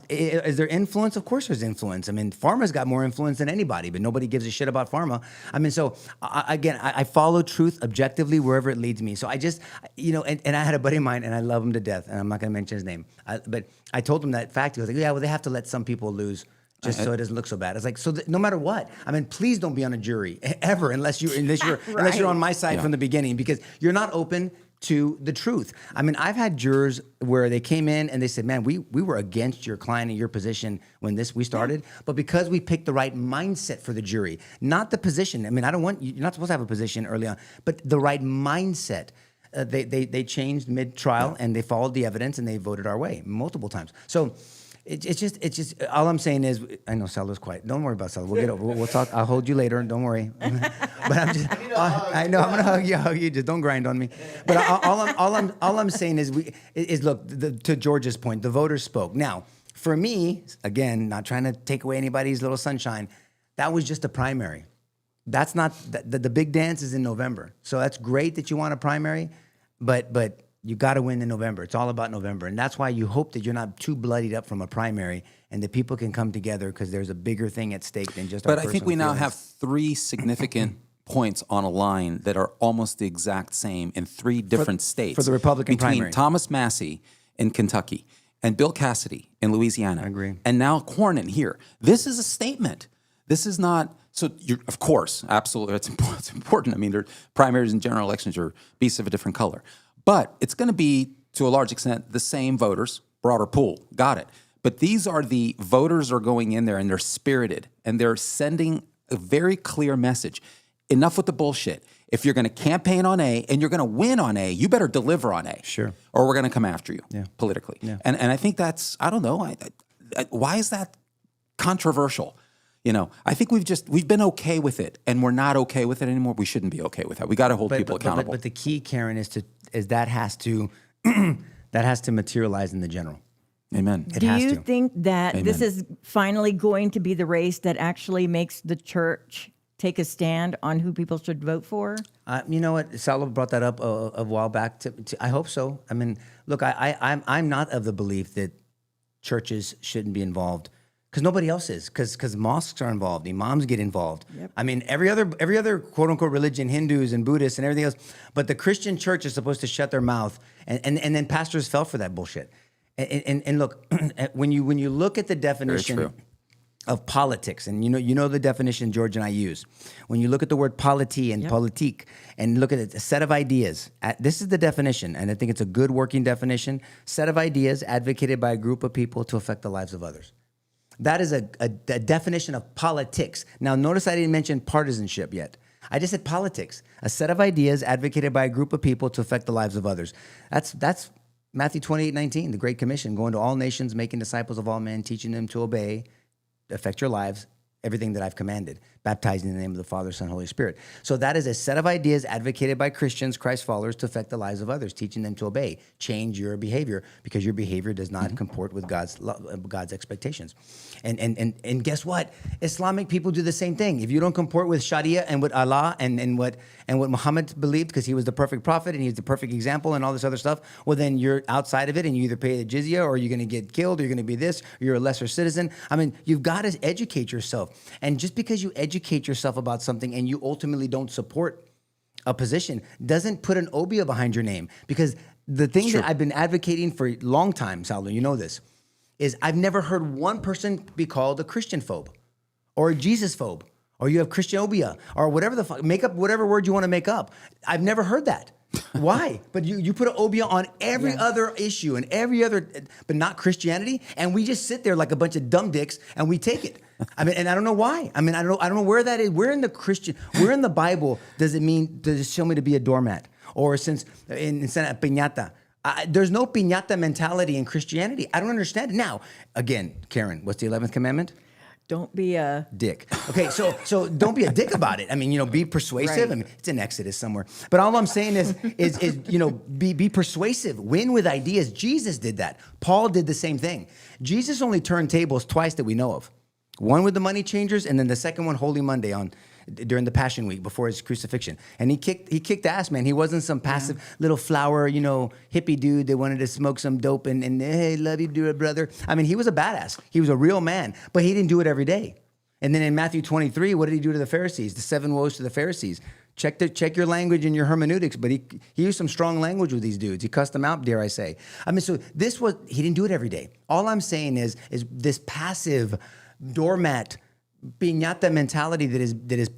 S2: is there influence? Of course there's influence. I mean, pharma's got more influence than anybody, but nobody gives a shit about pharma. I mean, so I follow truth objectively wherever it leads me. So I just, and I had a buddy of mine, and I love him to death, and I'm not going to mention his name, but I told him that fact. He was like, yeah, well, they have to let some people lose just so it doesn't look so bad. It's like, no matter what, I mean, please don't be on a jury ever unless you're on my side from the beginning, because you're not open to the truth. I mean, I've had jurors where they came in and they said, man, we were against your client and your position when we started, but because we picked the right mindset for the jury, not the position. I mean, you're not supposed to have a position early on, but the right mindset. They changed mid-trial and they followed the evidence and they voted our way multiple times. So it's just all I'm saying is, I know Salo's quiet. Don't worry about Salo. We'll get over. We'll talk. I'll hold you later. Don't worry. But I'm just. I know. I'm gonna hug you. Just don't grind on me. But all I'm saying is look, to George's point, the voters spoke. Now, for me, again, not trying to take away anybody's little sunshine, that was just a primary. That's not the big dance is in November. So that's great that you want a primary, but you got to win in November. It's all about November. And that's why you hope that you're not too bloodied up from a primary and that people can come together, because there's a bigger thing at stake than just our
S3: But I think we now have 3 significant points on a line that are almost the exact same in 3 different states.
S2: For the Republican
S3: between
S2: primary.
S3: Thomas Massey in Kentucky and Bill Cassidy in Louisiana.
S2: I agree.
S3: And now Cornyn here. This is a statement. This is not... So, of course, absolutely, it's important. I mean, primaries and general elections are beasts of a different color. But it's going to be, to a large extent, the same voters, broader pool. Got it. But these are the voters are going in there, and they're spirited, and they're sending a very clear message. Enough with the bullshit. If you're going to campaign on A and you're going to win on A, you better deliver on A.
S2: Sure.
S3: Or we're going to come after you politically.
S2: Yeah.
S3: And I think that's, I don't know, why is that controversial? I think we've been okay with it, and we're not okay with it anymore. We shouldn't be okay with that. We got to hold people accountable.
S2: But the key, Karen, is that has to materialize in the general.
S3: Amen.
S1: Do you think that this
S3: Amen.
S1: is finally going to be the race that actually makes the church take a stand on who people should vote for?
S2: You know what? Salo brought that up a while back. I hope so. I mean, look, I'm not of the belief that churches shouldn't be involved. Because nobody else is. Because mosques are involved, imams get involved. Yep. I mean, every other quote unquote religion, Hindus and Buddhists and everything else. But the Christian church is supposed to shut their mouth, and then pastors fell for that bullshit. And look, when you look at the definition of politics, and you know the definition George and I use. When you look at the word polity and politique, and look at it, a set of ideas. This is the definition, and I think it's a good working definition. Set of ideas advocated by a group of people to affect the lives of others. That is a definition of politics. Now, notice I didn't mention partisanship yet. I just said politics, a set of ideas advocated by a group of people to affect the lives of others. That's Matthew 28:19, the Great Commission, going to all nations, making disciples of all men, teaching them to obey, affect your lives, everything that I've commanded, baptizing in the name of the Father, Son, Holy Spirit. So that is a set of ideas advocated by Christians, Christ followers, to affect the lives of others, teaching them to obey, change your behavior, because your behavior does not comport with God's expectations. And guess what? Islamic people do the same thing. If you don't comport with Sharia and what Allah and what Muhammad believed, because he was the perfect prophet and he's the perfect example and all this other stuff, well, then you're outside of it, and you either pay the jizya, or you're going to get killed, or you're going to be this, or you're a lesser citizen. I mean, you've got to educate yourself. And just because you educate yourself about something and you ultimately don't support a position doesn't put an obia behind your name. Because the thing that I've been advocating for a long time, Salo, you know this, is I've never heard one person be called a Christian phobe or a Jesus phobe, or you have Christianobia, or whatever the fuck, make up whatever word you want to make up. I've never heard that. Why? But you put an obia on every other issue and every other, but not Christianity, and we just sit there like a bunch of dumb dicks and we take it. I mean, and I don't know why. I mean, I don't know where that is. Where in the Bible does it show me to be a doormat? Or since in piñata, there's no piñata mentality in Christianity. I don't understand it. Now, again, Karen, what's the 11th commandment?
S1: Don't be a
S2: dick. Okay, so don't be a dick about it. I mean, be persuasive.
S1: Right.
S2: I mean, it's in Exodus somewhere. But all I'm saying is be persuasive. Win with ideas. Jesus did that. Paul did the same thing. Jesus only turned tables twice that we know of. One with the money changers, and then the second one, Holy Monday, on during the Passion Week before his crucifixion, and he kicked ass, man. He wasn't some passive little flower, hippie dude that wanted to smoke some dope and hey, love you, do it, brother. I mean, he was a badass. He was a real man, but he didn't do it every day. And then in Matthew 23, what did he do to the Pharisees? The 7 woes to the Pharisees. Check your language and your hermeneutics, but he used some strong language with these dudes. He cussed them out, dare I say. I mean, so he didn't do it every day. All I'm saying is this passive doormat piñata mentality that is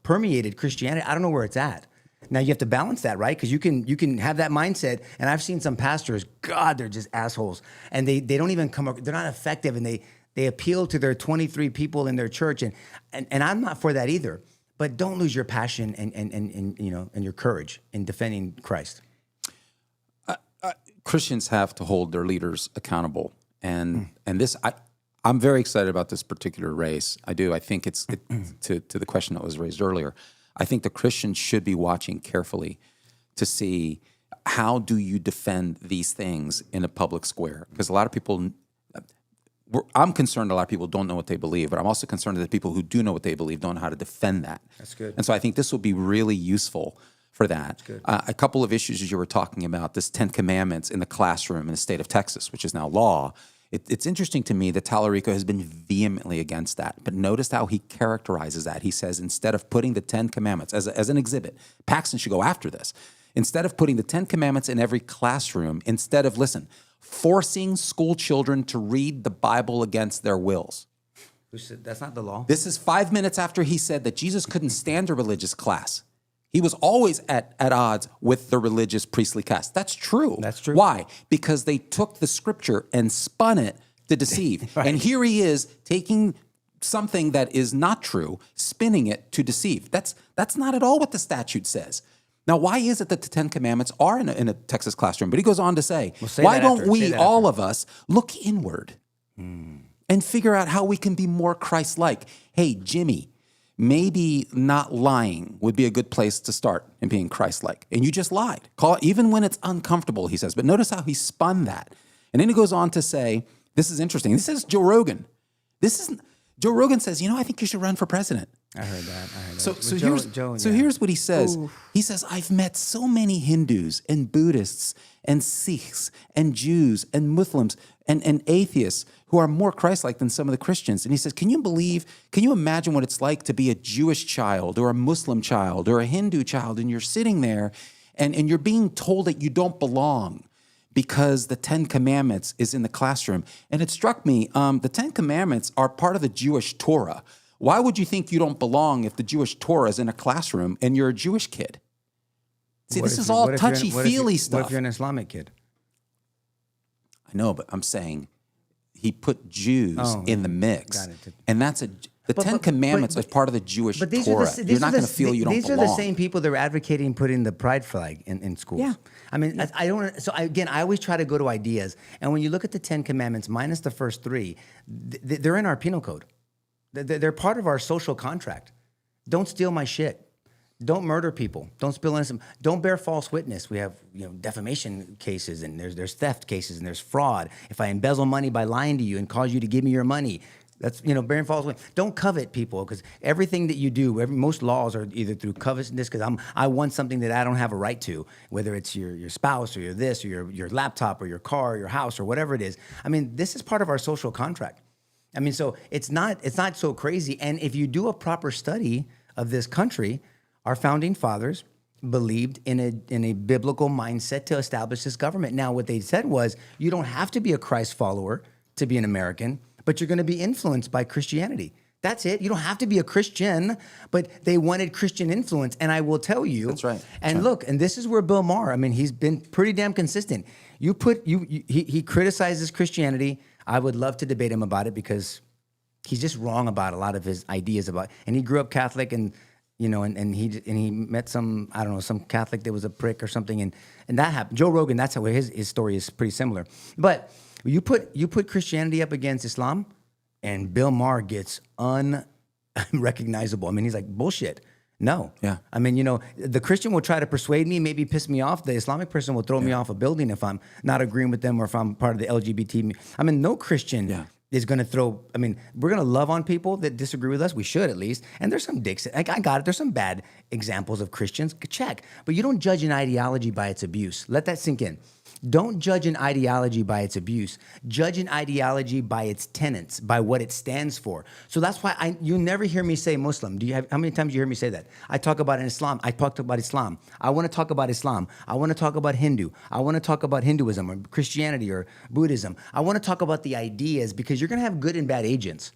S2: permeated Christianity. I don't know where it's at. Now you have to balance that, right? Because you can have that mindset. And I've seen some pastors, God, they're just assholes, and they don't even they're not effective, and they appeal to their 23 people in their church, and I'm not for that either. But don't lose your passion and your courage in defending Christ.
S3: Christians have to hold their leaders accountable, and I'm very excited about this particular race. I do. I think to the question that was raised earlier. I think the Christians should be watching carefully to see how do you defend these things in a public square, because a lot of people. I'm concerned a lot of people don't know what they believe, but I'm also concerned that the people who do know what they believe don't know how to defend that.
S2: That's good.
S3: And so I think this will be really useful for that.
S2: That's good.
S3: A couple of issues as you were talking about, this 10 Commandments in the classroom in the state of Texas, which is now law. It's interesting to me that Tallarico has been vehemently against that. But notice how he characterizes that. He says instead of putting the 10 Commandments as an exhibit, Paxton should go after this. Instead of putting the 10 Commandments in every classroom, instead of, forcing school children to read the Bible against their wills.
S2: Who said that's not the law?
S3: This is 5 minutes after he said that Jesus couldn't stand a religious class. He was always at odds with the religious priestly caste. That's true.
S2: That's true.
S3: Why? Because they took the scripture and spun it to deceive. Right. And here he is taking something that is not true, spinning it to deceive. That's not at all what the statute says. Now, why is it that the 10 Commandments are in a Texas classroom? But he goes on to say, why don't we, all of us, look inward and figure out how we can be more Christ-like? Hey, Jimmy, maybe not lying would be a good place to start in being Christ-like. And you just lied. Call it, even when it's uncomfortable, he says. But notice how he spun that. And then he goes on to say, this is interesting. This is Joe Rogan. Joe Rogan says, I think you should run for president.
S2: I heard that.
S3: So here's what he says. Ooh. He says, I've met so many Hindus and Buddhists and Sikhs and Jews and Muslims and atheists who are more Christ-like than some of the Christians. And he says, can you imagine what it's like to be a Jewish child or a Muslim child or a Hindu child, and you're sitting there and you're being told that you don't belong because the 10 Commandments is in the classroom. And it struck me, the 10 Commandments are part of the Jewish Torah. Why would you think you don't belong if the Jewish Torah is in a classroom and you're a Jewish kid? See, this is all touchy-feely stuff.
S2: What if you're an Islamic kid?
S3: I know, but I'm saying he put Jews in the mix.
S2: Got it.
S3: And that's the 10 Commandments are part of the Jewish Torah. You're not going to feel you don't belong.
S2: These are the same people that are advocating putting the pride flag in schools.
S1: Yeah.
S2: I mean, I don't. So I always try to go to ideas. And when you look at the 10 Commandments, minus the first 3, they're in our penal code. They're part of our social contract. Don't steal my shit. Don't murder people. Don't spill innocent. Don't bear false witness. We have defamation cases, and there's theft cases, and there's fraud. If I embezzle money by lying to you and cause you to give me your money, that's bearing false witness. Don't covet people, because everything that you do, most laws are either through covetousness, because I want something that I don't have a right to, whether it's your spouse or your this or your laptop or your car or your house or whatever it is. I mean, this is part of our social contract. I mean, so it's not so crazy. And if you do a proper study of this country, our founding fathers believed in a biblical mindset to establish this government. Now, what they said was, you don't have to be a Christ follower to be an American, but you're going to be influenced by Christianity. That's it. You don't have to be a Christian, but they wanted Christian influence. And I will tell you.
S3: That's right.
S2: And look, and this is where Bill Maher, he's been pretty damn consistent. He criticizes Christianity. I would love to debate him about it, because he's just wrong about a lot of his ideas about, and he grew up Catholic, and he met some Catholic that was a prick or something, and that happened. Joe Rogan, that's how his story is pretty similar. But you put Christianity up against Islam, and Bill Maher gets unrecognizable. He's like, bullshit. No. Yeah. The Christian will try to persuade me, maybe piss me off. The Islamic person will throw me off a building if I'm not agreeing with them, or if I'm part of the LGBT. No Christian is going to throw, I mean, we're going to love on people that disagree with us. We should at least. And there's some dicks. I got it. There's some bad examples of Christians. Check. But you don't judge an ideology by its abuse. Let that sink in. Don't judge an ideology by its abuse. Judge an ideology by its tenets, by what it stands for. So that's why you never hear me say Muslim. How many times do you hear me say that? I talk about Islam. I talked about Islam. I want to talk about Islam. I want to talk about Hindu. I want to talk about Hinduism or Christianity or Buddhism. I want to talk about the ideas because you're going to have good and bad agents.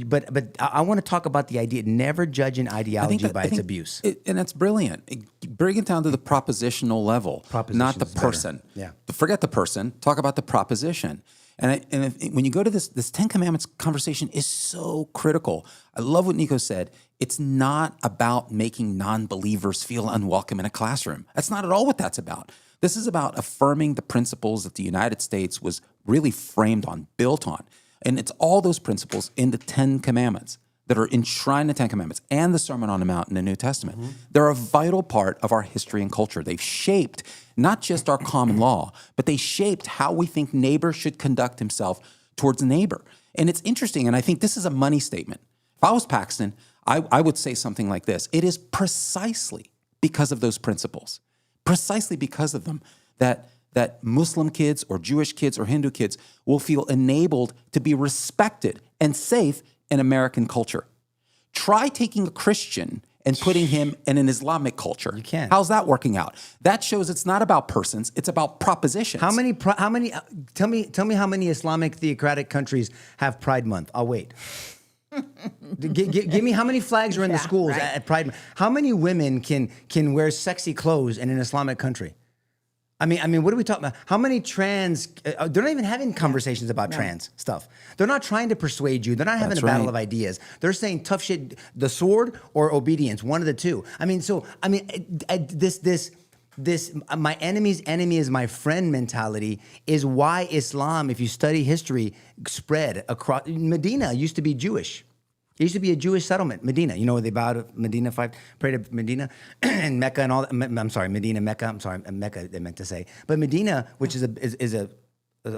S2: But I want to talk about the idea. Never judge an ideology by its abuse.
S3: And that's brilliant. Bring it down to the propositional level, not the person.
S2: Yeah.
S3: Forget the person. Talk about the proposition. When you go to this Ten Commandments conversation is so critical. I love what Nico said. It's not about making non-believers feel unwelcome in a classroom. That's not at all what that's about. This is about affirming the principles that the United States was really framed on, built on. And it's all those principles in the Ten Commandments that are enshrined in the Ten Commandments and the Sermon on the Mount in the New Testament. Mm-hmm. They're a vital part of our history and culture. They've shaped not just our common law, but they shaped how we think neighbor should conduct himself towards neighbor. And it's interesting, and I think this is a money statement. If I was Paxton, I would say something like this. It is precisely because of those principles, precisely because of them, that Muslim kids or Jewish kids or Hindu kids will feel enabled to be respected and safe in American culture. Try taking a Christian and putting him in an Islamic culture.
S2: You can't.
S3: How's that working out? That shows it's not about persons, it's about propositions.
S2: How many? Tell me how many Islamic theocratic countries have Pride Month? I'll wait. Give me how many flags are in the schools at Pride Month? How many women can wear sexy clothes in an Islamic country? I mean, what are we talking about? How many trans? They're not even having conversations about trans stuff. They're not trying to persuade you. They're not having a battle of ideas. They're saying tough shit, the sword or obedience, one of the two. This my enemy's enemy is my friend mentality is why Islam, if you study history, spread across. Medina used to be Jewish. It used to be a Jewish settlement, Medina. You know, they bowed to Medina, prayed to Medina and Mecca and all that. I'm sorry, Medina, Mecca. I'm sorry, Mecca, they meant to say. But Medina, which is a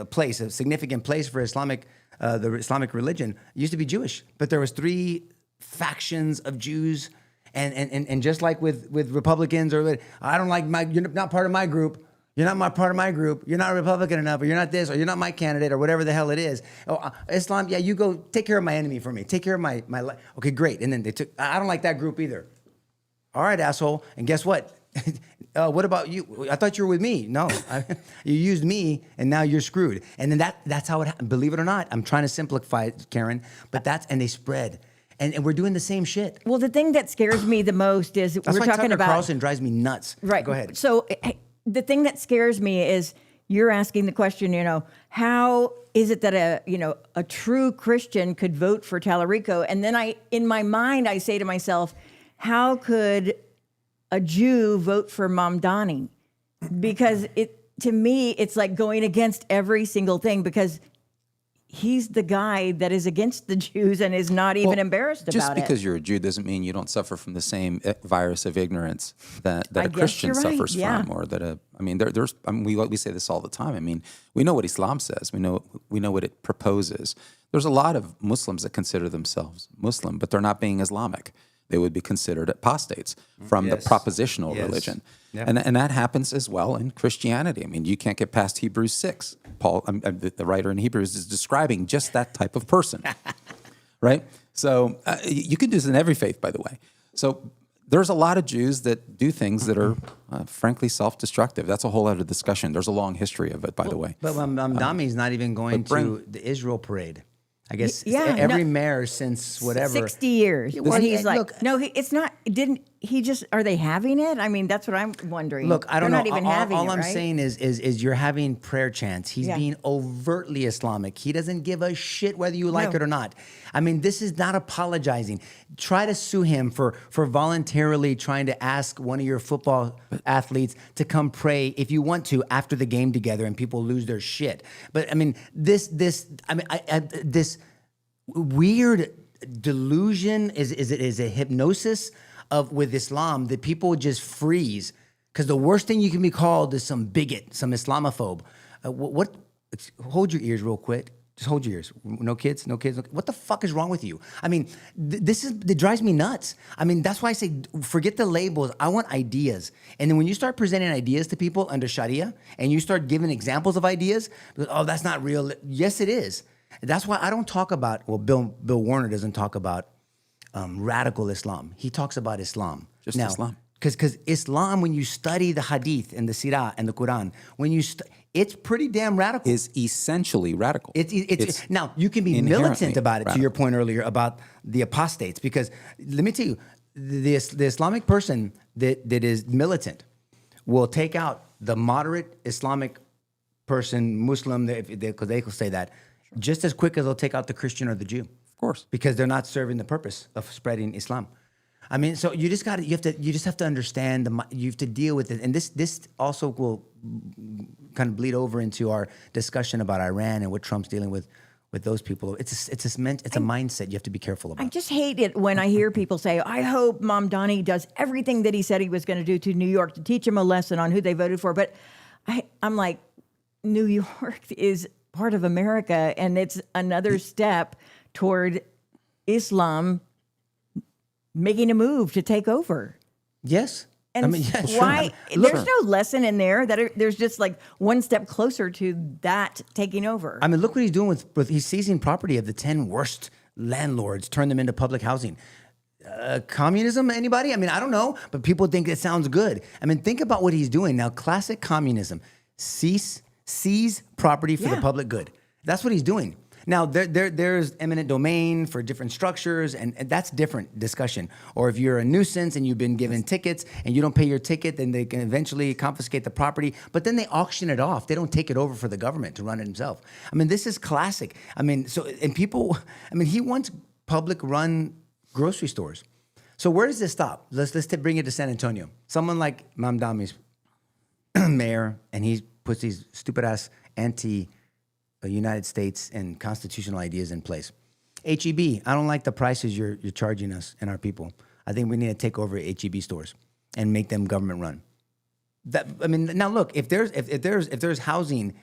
S2: place, a significant place for Islamic, the Islamic religion, used to be Jewish. But there was 3 factions of Jews. And just like with Republicans, or I don't like you're not part of my group. You're not part of my group. You're not Republican enough, or you're not this, or you're not my candidate, or whatever the hell it is. Oh, Islam, yeah, you go take care of my enemy for me. Take care of my life. Okay, great. And then I don't like that group either. All right, asshole. And guess what? What about you? I thought you were with me. No, you used me, and now you're screwed. And then that's how it happened. Believe it or not, I'm trying to simplify it, Karen, but and they spread. And we're doing the same shit.
S1: Well, the thing that scares me the most is
S2: that's
S1: we're
S2: why
S1: talking
S2: Tucker
S1: about
S2: Carlson drives me nuts.
S1: Right.
S2: Go ahead.
S1: So the thing that scares me is you're asking the question, how is it that a true Christian could vote for Tallarico? And then in my mind, I say to myself, how could a Jew vote for Mamdani? Because to me, it's like going against every single thing because he's the guy that is against the Jews and is not even embarrassed about it.
S3: Just because you're a Jew doesn't mean you don't suffer from the same virus of ignorance that a Christian suffers from, or that we say this all the time. I mean, we know what Islam says. We know what it proposes. There's a lot of Muslims that consider themselves Muslim, but they're not being Islamic. They would be considered apostates from the propositional religion. Yep. And that happens as well in Christianity. I mean, you can't get past Hebrews 6. Paul, the writer in Hebrews, is describing just that type of person, right? So you can do this in every faith, by the way. So there's a lot of Jews that do things that are, frankly, self-destructive. That's a whole other discussion. There's a long history of it, by the way.
S2: But Dami's not even going to the Israel parade. I guess every mayor since whatever
S1: 60 years.
S2: Well,
S1: and he's like,
S2: look,
S1: no, it's not. Are they having it? I mean, that's what I'm wondering.
S2: Look, I don't know.
S1: They're not even having
S2: all
S1: it,
S2: I'm
S1: right?
S2: saying is you're having prayer chants. He's being overtly Islamic. He doesn't give a shit whether you like it or not. I mean, this is not apologizing. Try to sue him for voluntarily trying to ask one of your football athletes to come pray if you want to after the game together, and people lose their shit. But I mean, this weird delusion is a hypnosis with Islam that people just freeze, because the worst thing you can be called is some bigot, some Islamophobe. Hold your ears real quick. Just hold your ears. No kids, no kids. What the fuck is wrong with you? I mean, it drives me nuts. I mean, that's why I say, forget the labels. I want ideas. And then when you start presenting ideas to people under Sharia and you start giving examples of ideas, oh, that's not real. Yes, it is. That's why I don't talk about, well, Bill Warner doesn't talk about radical Islam. He talks about Islam.
S3: Just Islam.
S2: Because Islam, when you study the Hadith and the Sirah and the Quran, it's pretty damn radical.
S3: Is essentially radical.
S2: It's now you can be
S3: inherently
S2: militant about it.
S3: radical.
S2: To your point earlier about the apostates, because let me tell you, the Islamic person that is militant will take out the moderate Islamic person, Muslim, because they will say that just as quick as they'll take out the Christian or the Jew.
S3: Of course.
S2: Because they're not serving the purpose of spreading Islam. I mean, so you just have to understand you have to deal with it, and this also will kind of bleed over into our discussion about Iran and what Trump's dealing with those people. It's a mindset you have to be careful about.
S1: I just hate it when I hear people say, I hope Mamdani does everything that he said he was going to do to New York to teach him a lesson on who they voted for. But I'm like, New York is part of America, and it's another step toward Islam making a move to take over.
S2: Yes.
S1: And
S2: I mean, yeah, sure.
S1: why?
S2: Look,
S1: There's no lesson in there there's just like one step closer to that taking over.
S2: I mean, look what he's doing with he's seizing property of the 10 worst landlords, turn them into public housing. Communism, anybody? I mean, I don't know, but people think it sounds good. I mean, think about what he's doing now. Classic communism: seize property for the public good. That's what he's doing. Now, there's eminent domain for different structures, and that's different discussion. Or if you're a nuisance and you've been given tickets and you don't pay your ticket, then they can eventually confiscate the property. But then they auction it off. They don't take it over for the government to run it themselves. I mean, this is classic. I mean, he wants public-run grocery stores. So where does this stop? Let's bring it to San Antonio. Someone like Mamdani's mayor, and he puts these stupid-ass United States and constitutional ideas in place. HEB, I don't like the prices you're charging us and our people. I think we need to take over HEB stores and make them government run. Now look, if there's housing,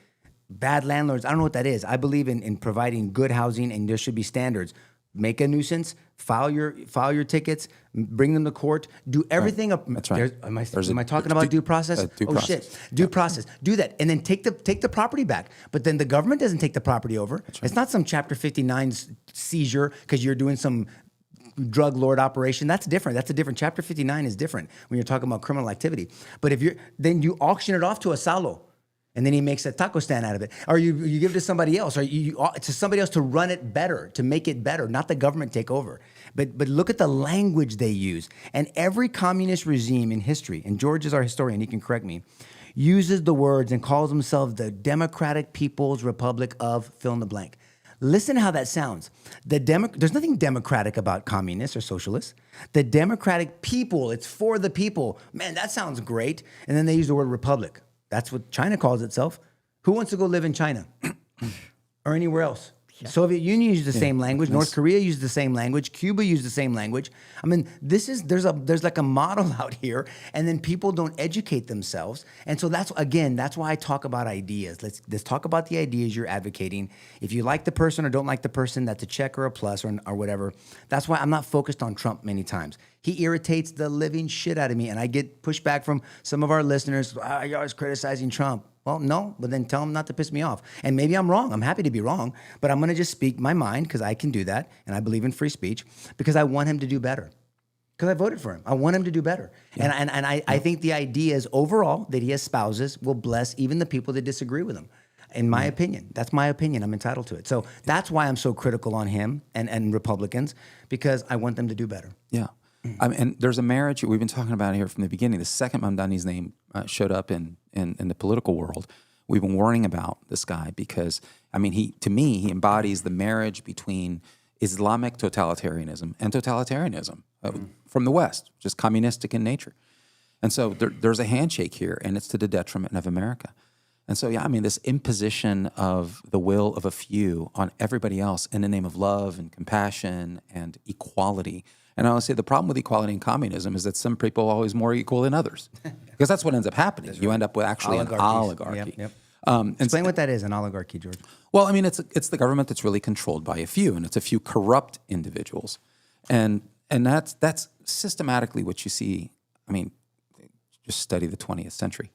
S2: bad landlords, I don't know what that is. I believe in providing good housing, and there should be standards. Make a nuisance, file your tickets, bring them to court, do everything up.
S3: That's right.
S2: Am I talking about due process? Shit. Due process. Do that. And then take the property back. But then the government doesn't take the property over. Right. It's not some Chapter 59 seizure because you're doing some drug lord operation. That's different. That's a different. Chapter 59 is different when you're talking about criminal activity. But then you auction it off to a salo. And then he makes a taco stand out of it. Or you give it to somebody else, or to somebody else to run it better, to make it better, not the government take over. But look at the language they use. And every communist regime in history, and George is our historian, he can correct me, uses the words and calls themselves the Democratic People's Republic of fill in the blank. Listen how that sounds. There's nothing democratic about communists or socialists. The democratic people, it's for the people. Man, that sounds great. And then they use the word republic. That's what China calls itself. Who wants to go live in China or anywhere else? Yeah. Soviet Union used the same language. North Korea used the same language. Cuba used the same language. I mean, there's like a model out here, and then people don't educate themselves. And so that's why I talk about ideas. Let's talk about the ideas you're advocating. If you like the person or don't like the person, that's a check or a plus or whatever. That's why I'm not focused on Trump many times. He irritates the living shit out of me, and I get pushback from some of our listeners. You're always criticizing Trump. Well, no, but then tell him not to piss me off. And maybe I'm wrong. I'm happy to be wrong, but I'm going to just speak my mind because I can do that, and I believe in free speech because I want him to do better. Because I voted for him. I want him to do better. Yeah. And I think the ideas overall that he espouses will bless even the people that disagree with him. In my opinion. That's my opinion. I'm entitled to it. So that's why I'm so critical on him and Republicans, because I want them to do better.
S3: Yeah. And there's a marriage we've been talking about here from the beginning. The second Mamdani's name showed up in the political world, we've been warning about this guy because, he embodies the marriage between Islamic totalitarianism and totalitarianism from the West, just communistic in nature. And so there's a handshake here, and it's to the detriment of America. And so, this imposition of the will of a few on everybody else in the name of love and compassion and equality. And I would say the problem with equality in communism is that some people are always more equal than others, because that's what ends up happening. You end up with actually an oligarchy.
S2: Yep. Explain what that is, an oligarchy, George.
S3: Well, I mean, it's the government that's really controlled by a few, and it's a few corrupt individuals, and that's systematically what you see. I mean, just study the 20th century,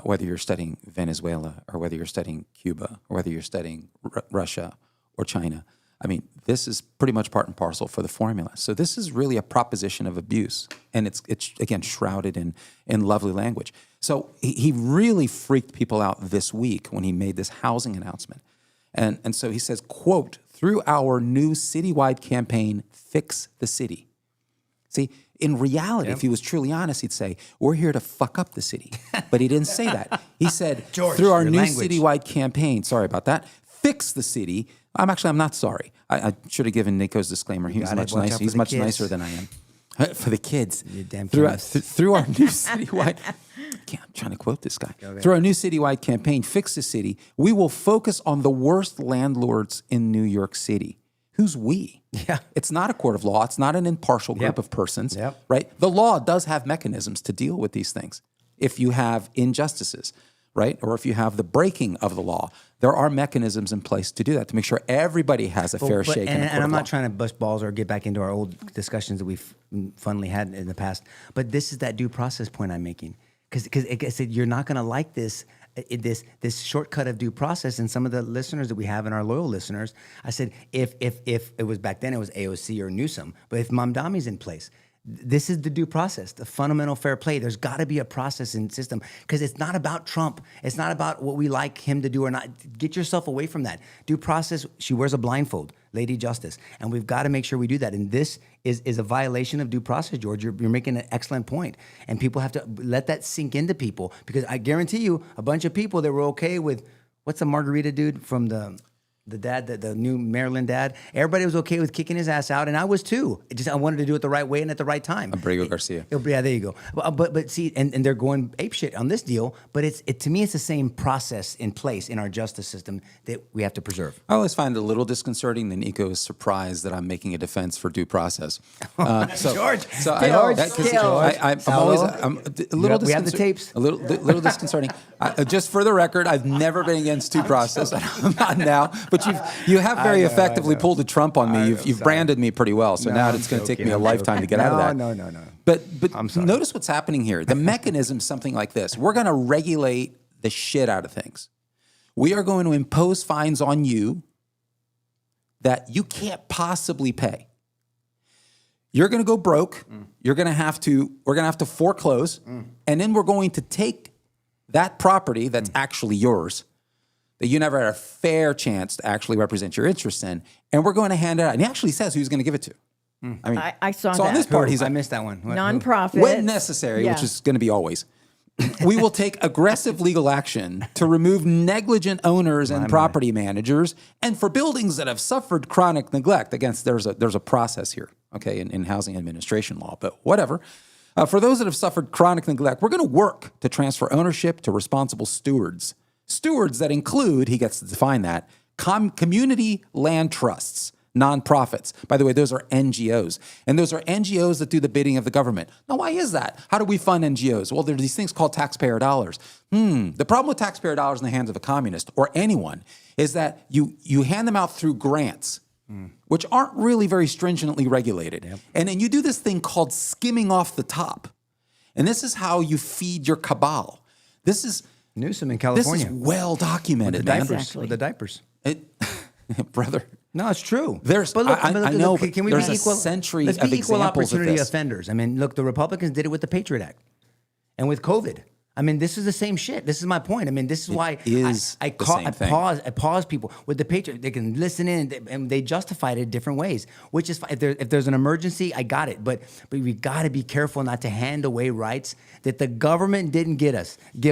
S3: whether you're studying Venezuela or whether you're studying Cuba or whether you're studying Russia or China. I mean, this is pretty much part and parcel for the formula. So this is really a proposition of abuse, and it's again shrouded in lovely language. So he really freaked people out this week when he made this housing announcement. And so he says, quote, "Through our new citywide campaign, Fix the City." See, in reality, if he was truly honest, he'd say, "We're here to fuck up the city." But he didn't say that. He said,
S2: George,
S3: "Through our
S2: your
S3: new
S2: language.
S3: citywide campaign," sorry about that, "Fix the city." I'm not sorry. I should have given Nico's disclaimer. He was
S2: got it.
S3: much
S2: Watch out
S3: nicer.
S2: for
S3: He's
S2: the
S3: much
S2: kids.
S3: nicer than I am. For the kids.
S2: You damn
S3: Through
S2: chemist.
S3: our new citywide, I'm trying to quote this guy. Through our new citywide campaign, Fix the City, we will focus on the worst landlords in New York City. Who's we?
S2: Yeah.
S3: It's not a court of law. It's not an impartial group
S2: Yep.
S3: of persons,
S2: Yep.
S3: right? The law does have mechanisms to deal with these things. If you have injustices, right? Or if you have the breaking of the law, there are mechanisms in place to do that, to make sure everybody has a fair shake in a court
S2: And I'm
S3: of law.
S2: not trying to bust balls or get back into our old discussions that we've funnily had in the past, but this is that due process point I'm making. Because I said you're not going to like this shortcut of due process. And some of the listeners that we have and our loyal listeners, I said if it was back then it was AOC or Newsom, but if Mamdami's in place, this is the due process, the fundamental fair play. There's got to be a process and system because it's not about Trump. It's not about what we like him to do or not. Get yourself away from that. Due process, she wears a blindfold, Lady Justice. And we've got to make sure we do that. And this is a violation of due process, George. You're making an excellent point. And people have to let that sink into people because I guarantee you a bunch of people that were okay with, what's the margarita dude from the dad, the new Maryland dad, everybody was okay with kicking his ass out, and I was too. I wanted to do it the right way and at the right time.
S3: Abrego Garcia.
S2: Yeah, there you go. But see, and they're going apeshit on this deal. But to me, it's the same process in place in our justice system that we have to preserve.
S3: I always find it a little disconcerting that Nico is surprised that I'm making a defense for due process.
S2: George,
S3: I know
S2: George,
S3: that 'cause
S2: George.
S3: I'm always
S2: Hello?
S3: I'm a little.
S2: We have the tapes.
S3: A little disconcerting. Just for the record, I've never been against due process. I'm not now, but you have very effectively pulled a Trump on me. You've branded me pretty well. So now it's going to take me a lifetime to get out of that.
S2: No.
S3: But
S2: I'm sorry.
S3: notice what's happening here. The mechanism is something like this. We're going to regulate the shit out of things. We are going to impose fines on you that you can't possibly pay. You're going to go broke. We're going to have to foreclose. And then we're going to take that property that's actually yours, that you never had a fair chance to actually represent your interests in, and we're going to hand it out. And he actually says who he's going to give it to. I mean,
S1: I saw
S3: so
S1: that.
S3: on this part, he's
S2: I
S3: like,
S2: missed that one.
S1: Nonprofit.
S3: when necessary,
S1: Yeah.
S3: which is going to be always. We will take aggressive legal action to remove negligent owners and property managers, and for buildings that have suffered chronic neglect. Again, there's a process here, okay, in housing administration law, but whatever. For those that have suffered chronic neglect, we're going to work to transfer ownership to responsible stewards. Stewards that include, he gets to define that, community land trusts, nonprofits. By the way, those are NGOs. And those are NGOs that do the bidding of the government. Now, why is that? How do we fund NGOs? Well, there are these things called taxpayer dollars. The problem with taxpayer dollars in the hands of a communist or anyone is that you hand them out through grants, which aren't really very stringently regulated. Yep. And then you do this thing called skimming off the top. And this is how you feed your cabal. This is
S2: Newsom in
S3: This
S2: California.
S3: is well documented,
S2: the
S3: man.
S2: diapers.
S1: Exactly.
S2: With the diapers.
S3: Brother.
S2: No, it's true.
S3: There's-
S2: but look,
S3: I know, but
S2: can we
S3: there's
S2: be
S3: a
S2: equal?
S3: century
S2: Let's
S3: of
S2: be equal
S3: examples of
S2: opportunity
S3: this.
S2: offenders. I mean, look, the Republicans did it with the Patriot Act, and with COVID. I mean, this is the same shit. This is my point. I mean, this is why
S3: is
S2: I
S3: the same thing.
S2: pause people with the Patriot. They can listen in, and they justify it in different ways. Which is fine. If there's an emergency, I got it. But we got to be careful not to hand away rights that the government didn't give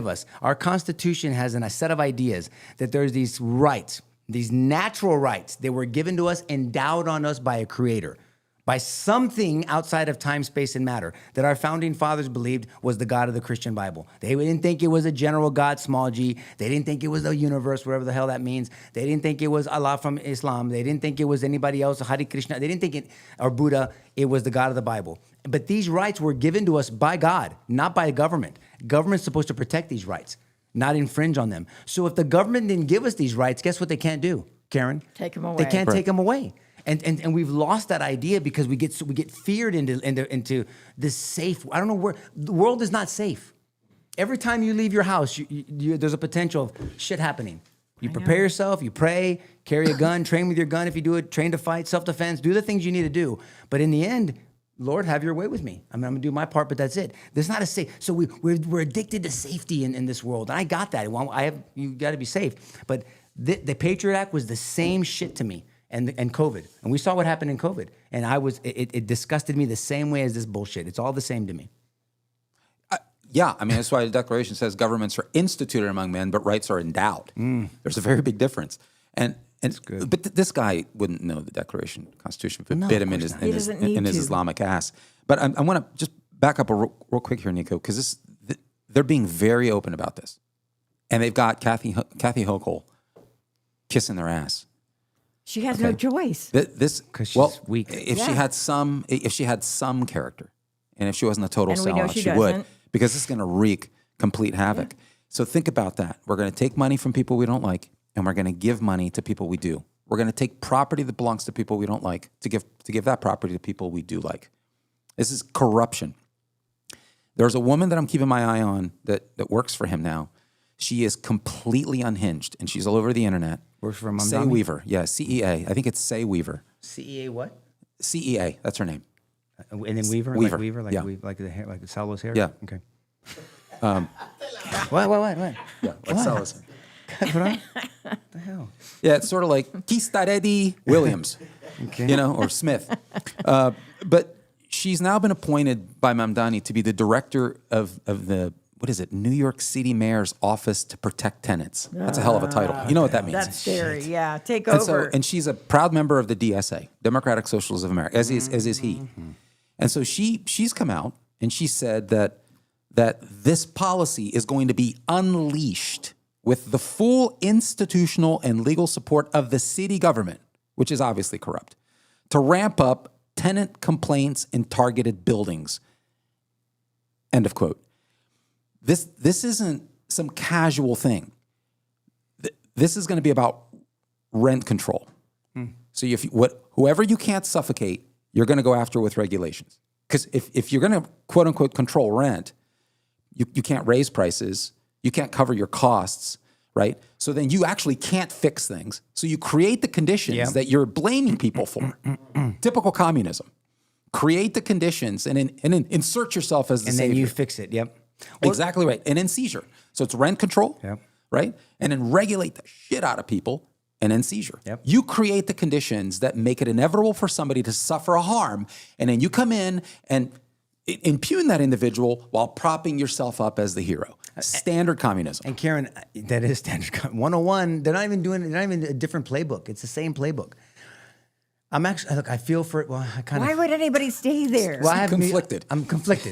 S2: us. Our Constitution has a set of ideas that there's these rights, these natural rights that were given to us, endowed on us by a creator, by something outside of time, space, and matter that our founding fathers believed was the God of the Christian Bible. They didn't think it was a general God, small g. They didn't think it was the universe, whatever the hell that means. They didn't think it was Allah from Islam. They didn't think it was anybody else, Hare Krishna. They didn't think it, or Buddha. It was the God of the Bible. But these rights were given to us by God, not by the government. Government's supposed to protect these rights. not infringe on them. So if the government didn't give us these rights, guess what they can't do, Karen?
S1: Take 'em away.
S2: They can't
S3: Right.
S2: take them away. And we've lost that idea because we get feared into this safe. I don't know where the world is not safe. Every time you leave your house, there's a potential of shit happening. You prepare yourself, you pray, carry a gun, train with your gun if you do it, train to fight, self-defense, do the things you need to do. But in the end, Lord, have your way with me. I mean, I'm gonna do my part, but that's it. There's not a safe. So we're addicted to safety in this world. And I got that. Well, you got to be safe. But the Patriot Act was the same shit to me. And COVID, and we saw what happened in COVID, and it disgusted me the same way as this bullshit. It's all the same to me.
S3: Yeah, I mean, that's why the Declaration says governments are instituted among men, but rights are endowed. There's a very big difference. But this guy wouldn't know the Declaration, Constitution, if it bit him in his Islamic ass. But I want to just back up real quick here, Nico, because they're being very open about this, and they've got Kathy Hochul kissing their ass.
S1: She has no choice.
S2: Because she's weak.
S3: If she had some character, and if she wasn't a total
S1: And we know
S3: sellout,
S1: she
S3: she would,
S1: doesn't.
S3: because this is going to wreak complete havoc. So think about that. We're going to take money from people we don't like, and we're going to give money to people we do. We're going to take property that belongs to people we don't like to give that property to people we do like. This is corruption. There's a woman that I'm keeping my eye on that works for him now. She is completely unhinged, and she's all over the internet.
S2: Works for Mamdani?
S3: Say Weaver. Yeah, CEA. I think it's Say Weaver.
S2: CEA what?
S3: CEA. That's her name.
S2: And then Weaver?
S3: Weaver.
S2: Like Weaver? Like,
S3: Yeah.
S2: like the hair, like Salo's hair?
S3: Yeah.
S2: Okay. What?
S3: Yeah, like Salazar.
S2: What the hell?
S3: Yeah, it's sort of like Kistaredi Williams, or Smith. But she's now been appointed by Mamdani to be the director of the, New York City Mayor's Office to Protect Tenants. That's a hell of a title. You know what that means.
S1: That's scary. Yeah, take
S3: And
S1: over.
S3: and she's a proud member of the DSA, Democratic Socialists of America, as is he. And so she's come out and she said that this policy is going to be unleashed with the full institutional and legal support of the city government, which is obviously corrupt, to ramp up tenant complaints in targeted buildings. End of quote. This isn't some casual thing. This is going to be about rent control. So whoever you can't suffocate, you're going to go after with regulations. Because if you're going to quote unquote control rent, you can't raise prices, you can't cover your costs, right? So then you actually can't fix things. So you create the conditions that you're blaming people for. Typical communism. Create the conditions and then insert yourself as the
S2: And
S3: savior.
S2: then you fix it. Yep.
S3: Exactly right. And then seizure. So it's rent control, right? And then regulate the shit out of people and then seizure.
S2: Yep.
S3: You create the conditions that make it inevitable for somebody to suffer a harm. And then you come in and impugn that individual while propping yourself up as the hero. Standard communism.
S2: And Karen, that is standard 101. They're not even a different playbook. It's the same playbook. I feel for it. Well, I kind of.
S1: Why would anybody stay there?
S2: Well, I'm conflicted.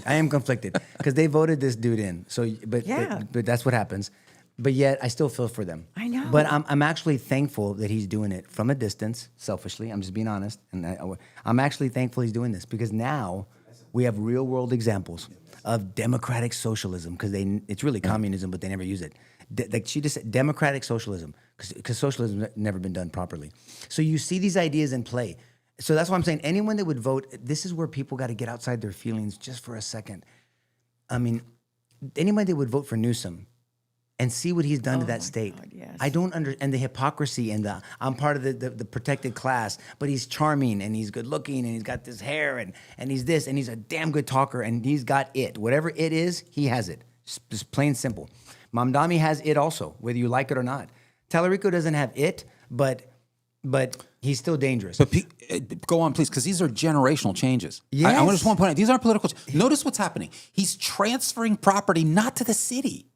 S2: I am conflicted because they voted this dude in. So, but that's what happens. But yet, I still feel for them.
S1: I know.
S2: But I'm actually thankful that he's doing it from a distance. Selfishly, I'm just being honest, and I'm actually thankful he's doing this because now we have real world examples of democratic socialism because it's really communism, but they never use it. Like she just said, democratic socialism because socialism has never been done properly. So you see these ideas in play. So that's why I'm saying anyone that would vote, this is where people got to get outside their feelings just for a second. I mean, anybody that would vote for Newsom and see what he's done to that state.
S1: God, yes.
S2: I don't understand the hypocrisy and I'm part of the protected class, but he's charming and he's good looking and he's got this hair and he's this and he's a damn good talker and he's got it. Whatever it is, he has it. Just plain simple. Mamdani has it also, whether you like it or not. Tallarico doesn't have it, but he's still dangerous.
S3: But go on, please, because these are generational changes.
S2: Yes.
S3: I just want to point out, these aren't political. Notice what's happening. He's transferring property not to the city.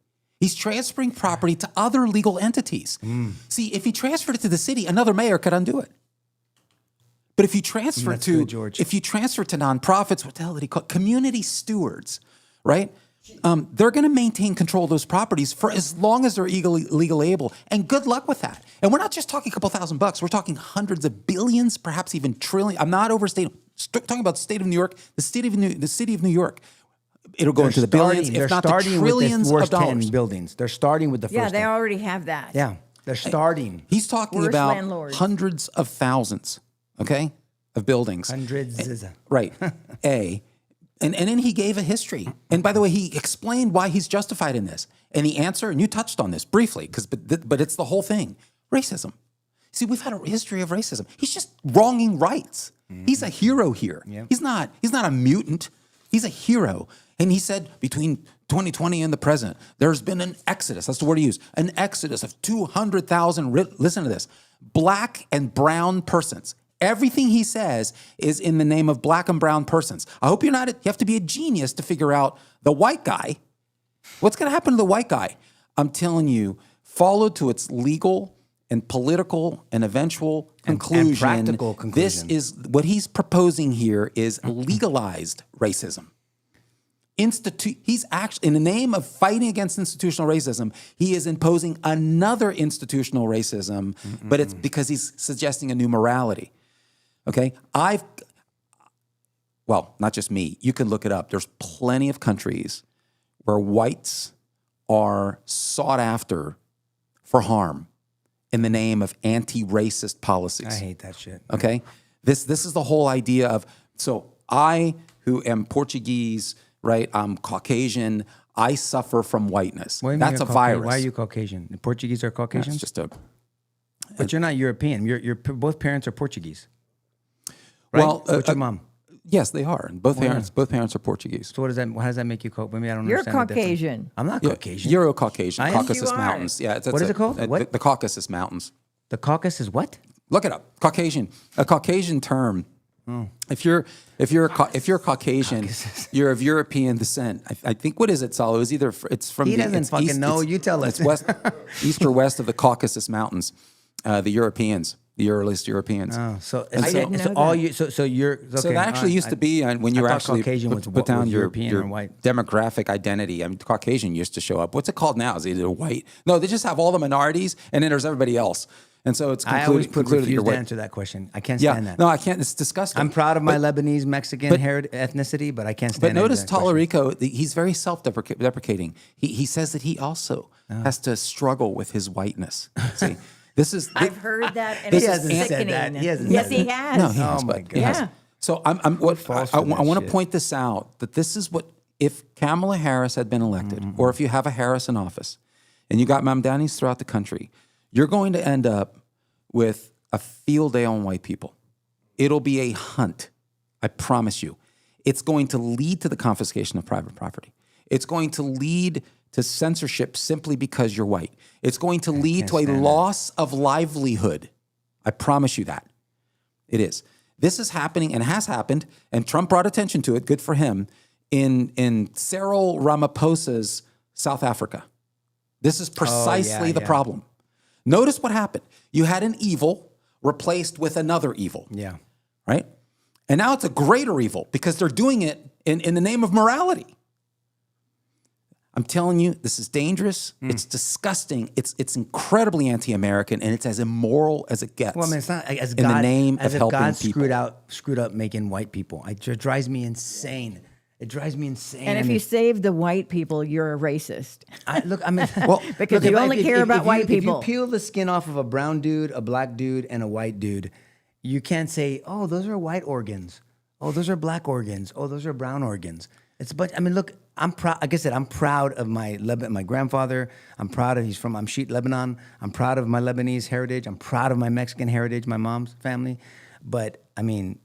S3: He's transferring property to other legal entities. See, if he transferred it to the city, another mayor could undo it. But if you transfer
S2: That's good, George.
S3: if you transfer to nonprofits, what the hell did he call it? Community stewards, right? They're going to maintain control of those properties for as long as they're legally able. And good luck with that. And we're not just talking a couple $1,000. We're talking hundreds of billions, perhaps even trillions. I'm not overstating. Talking about the state of New York, the city of New York. it'll go into the billions, if not the trillions
S2: with
S3: of
S2: the worst
S3: dollars.
S2: 10 buildings. They're starting with the first
S1: Yeah, they
S2: 10.
S1: already have that.
S2: Yeah, they're starting.
S3: He's talking
S1: Worst
S3: about
S1: landlords.
S3: hundreds of thousands, okay, of buildings.
S2: Hundreds.
S3: Right. And then he gave a history. And by the way, he explained why he's justified in this. And the answer, and you touched on this briefly, but it's the whole thing. Racism. See, we've had a history of racism. He's just wronging rights. He's a hero here.
S2: Yep.
S3: He's not a mutant. He's a hero. And he said between 2020 and the present, there's been an exodus. That's the word he used. An exodus of 200,000, listen to this, black and brown persons. Everything he says is in the name of black and brown persons. I hope you have to be a genius to figure out the white guy. What's going to happen to the white guy? I'm telling you, followed to its legal and political and eventual conclusion.
S2: And practical conclusion.
S3: This is what he's proposing here is legalized racism. He's actually, in the name of fighting against institutional racism, he is imposing another institutional racism, but it's because he's suggesting a new morality. Okay, well, not just me. You can look it up. There's plenty of countries where whites are sought after for harm in the name of anti-racist policies.
S2: I hate that shit.
S3: Okay, this is the whole idea of, so I, who am Portuguese, right? I'm Caucasian. I suffer from whiteness.
S2: What do you mean
S3: That's
S2: you're
S3: a
S2: Caucasian?
S3: virus.
S2: Why are you Caucasian? The Portuguese are Caucasian?
S3: It's just a.
S2: But you're not European. You're both parents are Portuguese. Right?
S3: Well,
S2: what's your mom?
S3: Yes, they are. Both parents are Portuguese.
S2: So what does that? How does that make you? Maybe I don't
S1: You're
S2: understand. the difference.
S1: Caucasian.
S2: I'm not
S3: Yeah,
S2: Caucasian.
S3: Euro-Caucasian,
S2: I am?
S3: Caucasus
S1: You are.
S3: Mountains. Yeah,
S2: What is it called? What?
S3: The Caucasus Mountains.
S2: The Caucasus is what?
S3: Look it up. Caucasian. A Caucasian term.
S2: Oh.
S3: If you're Caucasian, you're of European descent. I think, what is it, Salo? It's from
S2: He
S3: the,
S2: doesn't
S3: it's
S2: fucking
S3: east,
S2: know.
S3: it's-
S2: You tell us.
S3: It's west, east or west of the Caucasus Mountains. The Europeans, the earliest Europeans.
S2: Oh, so
S1: I didn't know
S2: all
S1: that.
S2: you. So you're. Okay,
S3: So that actually used to be when you
S2: I
S3: were
S2: thought
S3: actually
S2: Caucasian was
S3: put down
S2: was
S3: your
S2: European or white.
S3: demographic identity. I mean, Caucasian used to show up. What's it called now? Is it either white? No, they just have all the minorities, and then there's everybody else. And so it's
S2: I always
S3: concluded that you're
S2: refuse to
S3: white.
S2: answer that question. I can't
S3: Yeah,
S2: stand that.
S3: no, I can't. It's disgusting.
S2: I'm proud of my
S3: But-
S2: Lebanese Mexican ethnicity, but I can't stand.
S3: But
S2: any of
S3: notice
S2: that question.
S3: Tallarico, he's very self-deprecating. He says that he also has to struggle with his whiteness. See, this is.
S1: I've heard that, and
S3: This
S1: it's
S3: hasn't
S1: sickening.
S2: said that. He hasn't
S1: yes,
S2: said
S1: he
S2: that.
S1: has.
S3: No, he has,
S2: Oh my
S3: but he
S2: God.
S3: has.
S1: Yeah.
S3: So I
S2: falls for that
S3: want to
S2: shit.
S3: point this out, that this is what, if Kamala Harris had been elected, or if you have a Harris in office, and you got Mamdanis throughout the country, you're going to end up with a field day on white people. It'll be a hunt. I promise you. It's going to lead to the confiscation of private property. It's going to lead to censorship simply because you're white. It's going to lead to a
S2: stand that.
S3: loss of livelihood. I promise you that. It is. This is happening and has happened, and Trump brought attention to it, good for him, in Cyril Ramaphosa's South Africa. This is precisely the
S2: yeah.
S3: problem. Notice what happened. You had an evil replaced with another evil.
S2: Yeah.
S3: Right? And now it's a greater evil because they're doing it in the name of morality. I'm telling you, this is dangerous. It's disgusting. It's incredibly anti-American, and it's as immoral as it gets.
S2: Well, I mean, it's not as
S3: in
S2: God,
S3: the name
S2: as
S3: of
S2: if
S3: helping
S2: God
S3: people.
S2: screwed up making white people. It drives me insane. It drives me insane.
S1: And if you save the white people, you're a racist.
S2: I mean,
S1: Because you only care about white people.
S2: If you peel the skin off of a brown dude, a black dude, and a white dude, you can't say, "Oh, those are white organs. Oh, those are black organs. Oh, those are brown organs." It's I mean, look, I'm proud. Like I said, I'm proud of my grandfather. I'm proud of I'm Shiite Lebanon. I'm proud of my Lebanese heritage. I'm proud of my Mexican heritage, my mom's family. But I mean,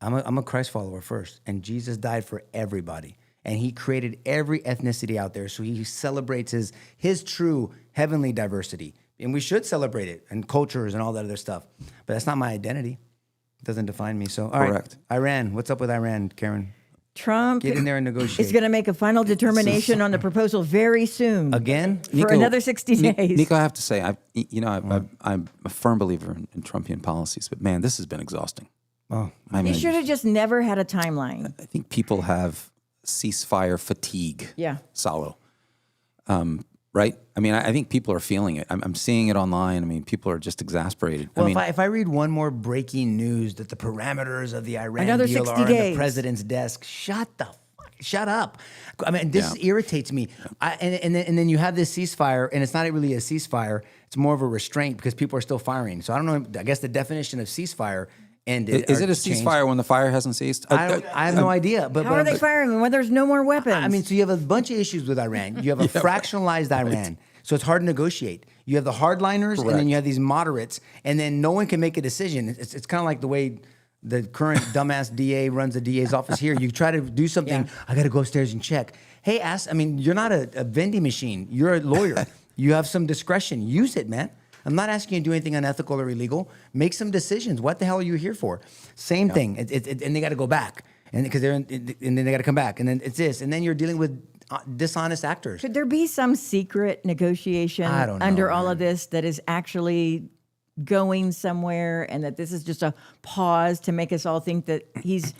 S2: I'm a Christ follower first, and Jesus died for everybody, and He created every ethnicity out there. So He celebrates His true heavenly diversity, and we should celebrate it, and cultures and all that other stuff. But that's not my identity. It doesn't define me. So, all right,
S3: Correct.
S2: Iran. What's up with Iran, Karen?
S1: Trump
S2: Get in there and negotiate.
S1: is going to make a final determination on the proposal very soon.
S2: Again?
S1: For
S3: Nico-
S1: another 60 days.
S3: Nico, I have to say, I'm a firm believer in Trumpian policies, but man, this has been exhausting.
S2: Oh,
S3: I
S1: He
S3: mean,
S1: should have just never had a timeline.
S3: I think people have ceasefire fatigue.
S1: Yeah.
S3: Salo. Right? I mean, I think people are feeling it. I'm seeing it online. I mean, people are just exasperated.
S2: well,
S3: I mean,
S2: if I read one more breaking news that the parameters of the Iran
S1: Another
S2: deal
S1: 60
S2: are on
S1: days.
S2: the president's desk, shut the fuck. shut up. I mean, this irritates me. And then you have this ceasefire, and it's not really a ceasefire. It's more of a restraint because people are still firing. So I don't know. I guess the definition of ceasefire ended.
S3: Is it a ceasefire when the fire hasn't ceased?
S2: I have no idea. But
S1: How are they firing when there's no more weapons?
S2: I mean, so you have a bunch of issues with Iran. You have a fractionalized Iran. So it's hard to negotiate. You have the hardliners, and then you have these moderates, and then no one can make a decision. It's kind of like the way the current dumbass DA runs the DA's office here. You try to do something, I got to go upstairs and check. Hey, you're not a vending machine. You're a lawyer. You have some discretion. Use it, man. I'm not asking you to do anything unethical or illegal. Make some decisions. What the hell are you here for? Same thing. And they got to go back, and because and then they got to come back, and then it's this, and then you're dealing with dishonest actors.
S1: Could there be some secret negotiation under all of this that is actually going somewhere, and that this is just a pause to make us all think that he's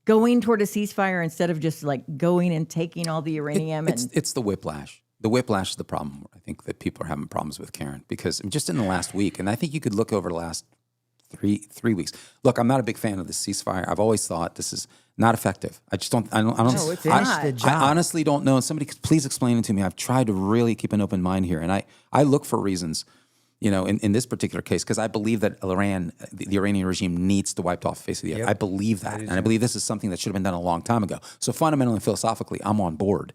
S1: going toward a ceasefire instead of just like going and taking all the uranium?
S3: It's the whiplash. The whiplash is the problem. I think that people are having problems with, Karen, because just in the last week, and I think you could look over the last three weeks. Look, I'm not a big fan of this ceasefire. I've always thought this is not effective. I just don't.
S1: No, it's not.
S3: I honestly don't know. Somebody please explain it to me. I've tried to really keep an open mind here, and I look for reasons. In this particular case, because I believe that the Iranian regime needs to wipe off the face of the earth. I believe that. And I believe this is something that should have been done a long time ago. So fundamentally and philosophically, I'm on board.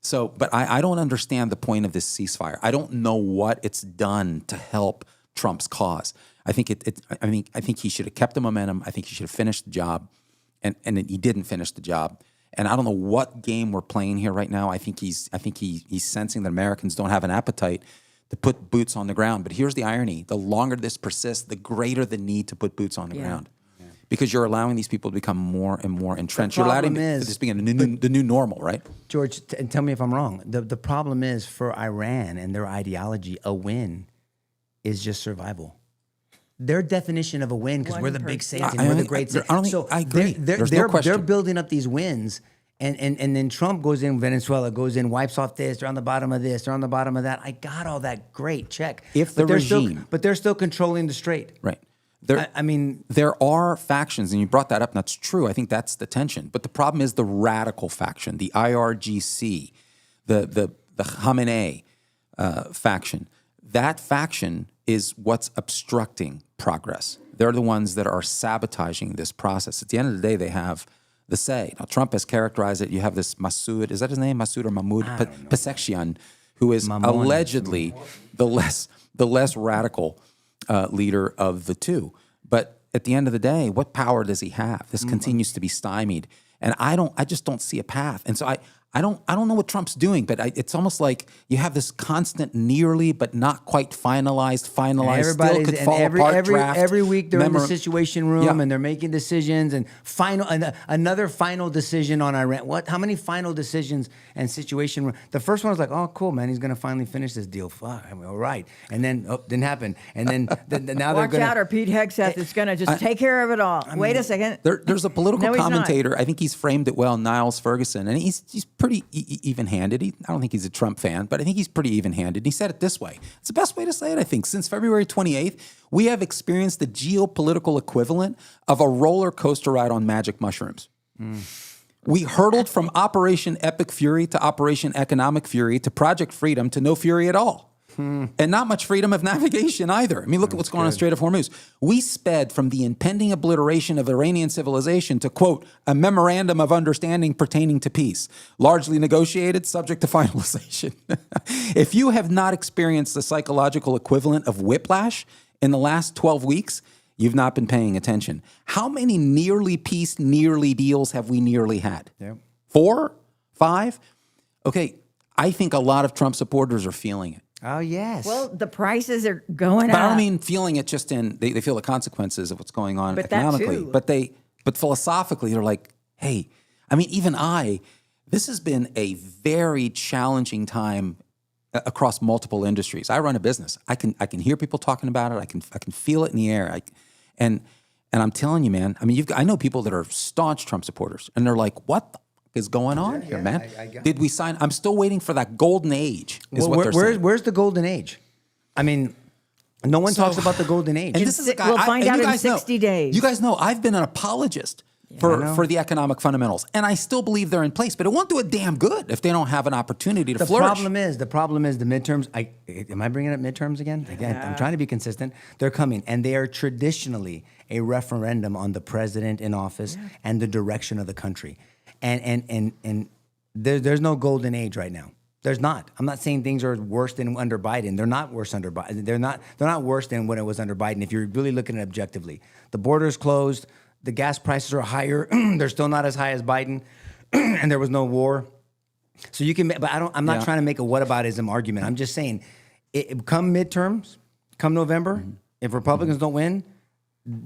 S3: So, but I don't understand the point of this ceasefire. I don't know what it's done to help Trump's cause. I think I think he should have kept the momentum. I think he should have finished the job, and he didn't finish the job. And I don't know what game we're playing here right now. I think he's sensing that Americans don't have an appetite to put boots on the ground. But here's the irony. The longer this persists, the greater the need to put boots on the ground. Yeah. Because you're allowing these people to become more and more entrenched. You're allowing this being the new normal, right?
S2: George, and tell me if I'm wrong. The problem is for Iran and their ideology, a win is just survival. Their definition of a win, because we're the big saints and we're the great saints.
S3: I agree. There's no question.
S2: They're building up these wins. And then Trump goes in, Venezuela goes in, wipes off this, they're on the bottom of this, they're on the bottom of that. I got all that. Great, check.
S3: If the regime...
S2: but they're still controlling the strait.
S3: Right.
S2: There
S3: are factions, and you brought that up, and that's true. I think that's the tension. But the problem is the radical faction, the IRGC, the Khamenei faction. That faction is what's obstructing progress. They're the ones that are sabotaging this process. At the end of the day, they have the say. Now, Trump has characterized it. You have this Masoud, is that his name? Masoud or Mahmoud Pezeshkian, who is allegedly the less radical leader of the two. But at the end of the day, what power does he have? This continues to be stymied. And I just don't see a path. And so I don't know what Trump's doing, but it's almost like you have this constant nearly but not quite finalized, still could fall apart draft.
S2: Every week they're in the Situation Room and they're making decisions and another final decision on Iran. How many final decisions and Situation Room? The first one was like, oh, cool, man, he's going to finally finish this deal. Fuck, all right. And then, didn't happen. And then now they're going to...
S1: Watch out, or Pete Hegseth is going to just take care of it all. Wait a second.
S3: There's a political commentator, I think he's framed it well, Niles Ferguson, and he's pretty even-handed. I don't think he's a Trump fan, but I think he's pretty even-handed. He said it this way. It's the best way to say it, I think. Since February 28th, we have experienced the geopolitical equivalent of a roller coaster ride on magic mushrooms. We hurtled from Operation Epic Fury to Operation Economic Fury to Project Freedom to no fury at all. And not much freedom of navigation either. I mean, look at what's going on in the Strait of Hormuz. We sped from the impending obliteration of Iranian civilization to, quote, a memorandum of understanding pertaining to peace, largely negotiated, subject to finalization. If you have not experienced the psychological equivalent of whiplash in the last 12 weeks, you've not been paying attention. How many nearly peace, nearly deals have we nearly had? 4? 5? Okay, I think a lot of Trump supporters are feeling it.
S2: Oh, yes.
S1: Well, the prices are going up.
S3: But I don't mean feeling it just in, they feel the consequences of what's going on economically. But philosophically, they're like, hey, I mean, even this has been a very challenging time across multiple industries. I run a business. I can hear people talking about it. I can feel it in the air. And I'm telling you, man, I mean, I know people that are staunch Trump supporters, and they're like, what the is going on here, man? Did we sign? I'm still waiting for that golden age.
S2: Where's the golden age? I mean, no one talks about the golden age.
S3: And this is a guy,
S1: we'll find out in 60 days.
S3: You guys know I've been an apologist for the economic fundamentals. And I still believe they're in place, but it won't do a damn good if they don't have an opportunity to flourish.
S2: The problem is the midterms. Am I bringing up midterms again? I'm trying to be consistent. They're coming, and they are traditionally a referendum on the president in office and the direction of the country. And there's no golden age right now. There's not. I'm not saying things are worse than under Biden. They're not worse under Biden. They're not worse than when it was under Biden. If you're really looking at it objectively, the border's closed. The gas prices are higher. They're still not as high as Biden, and there was no war. So you can, but I'm not trying to make a whataboutism argument. I'm just saying, come midterms, come November, if Republicans don't win,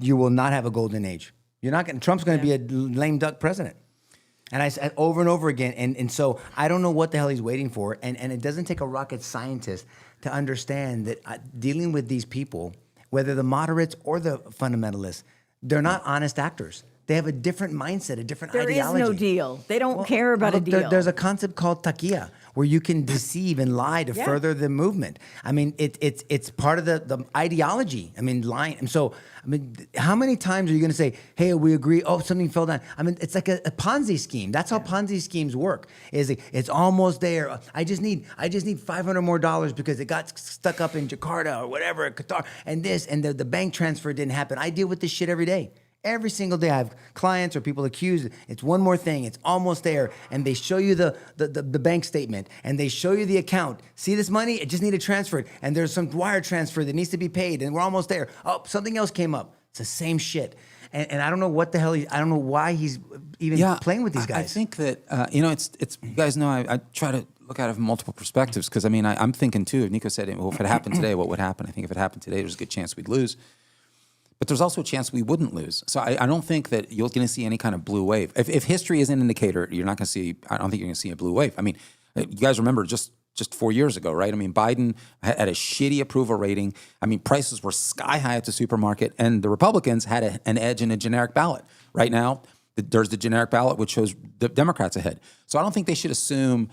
S2: you will not have a golden age. You're not going. Trump's going to be a lame duck president. And I said over and over again, and so I don't know what the hell he's waiting for. And it doesn't take a rocket scientist to understand that dealing with these people, whether the moderates or the fundamentalists, they're not honest actors. They have a different mindset, a different ideology.
S1: There is no deal. They don't care about a deal.
S2: There's a concept called taquilla, where you can deceive and lie to further the movement. I mean, it's part of the ideology. I mean, lying. And so, I mean, how many times are you going to say, "Hey, we agree"? Oh, something fell down. I mean, it's like a Ponzi scheme. That's how Ponzi schemes work. It's almost there. I just need $500 more because it got stuck up in Jakarta or whatever, Qatar, and this and the bank transfer didn't happen. I deal with this shit every day. Every single day I have clients or people accused. It's one more thing. It's almost there. And they show you the bank statement and they show you the account. See this money? It just need to transfer it. And there's some wire transfer that needs to be paid. And we're almost there. Oh, something else came up. It's the same shit. And I don't know what the hell I don't know why he's even playing with these guys.
S3: I think that, it's you guys know, I try to look at it from multiple perspectives. Because, I mean, I'm thinking too, if Nico said, well, if it happened today, what would happen? I think if it happened today, there's a good chance we'd lose. But there's also a chance we wouldn't lose. So I don't think that you're going to see any kind of blue wave. If history is an indicator, you're not going to see, I don't think you're going to see a blue wave. I mean, you guys remember just 4 years ago, right? I mean, Biden had a shitty approval rating. I mean, prices were sky high at the supermarket, and the Republicans had an edge in a generic ballot. Right now, there's the generic ballot, which shows the Democrats ahead. So I don't think they should assume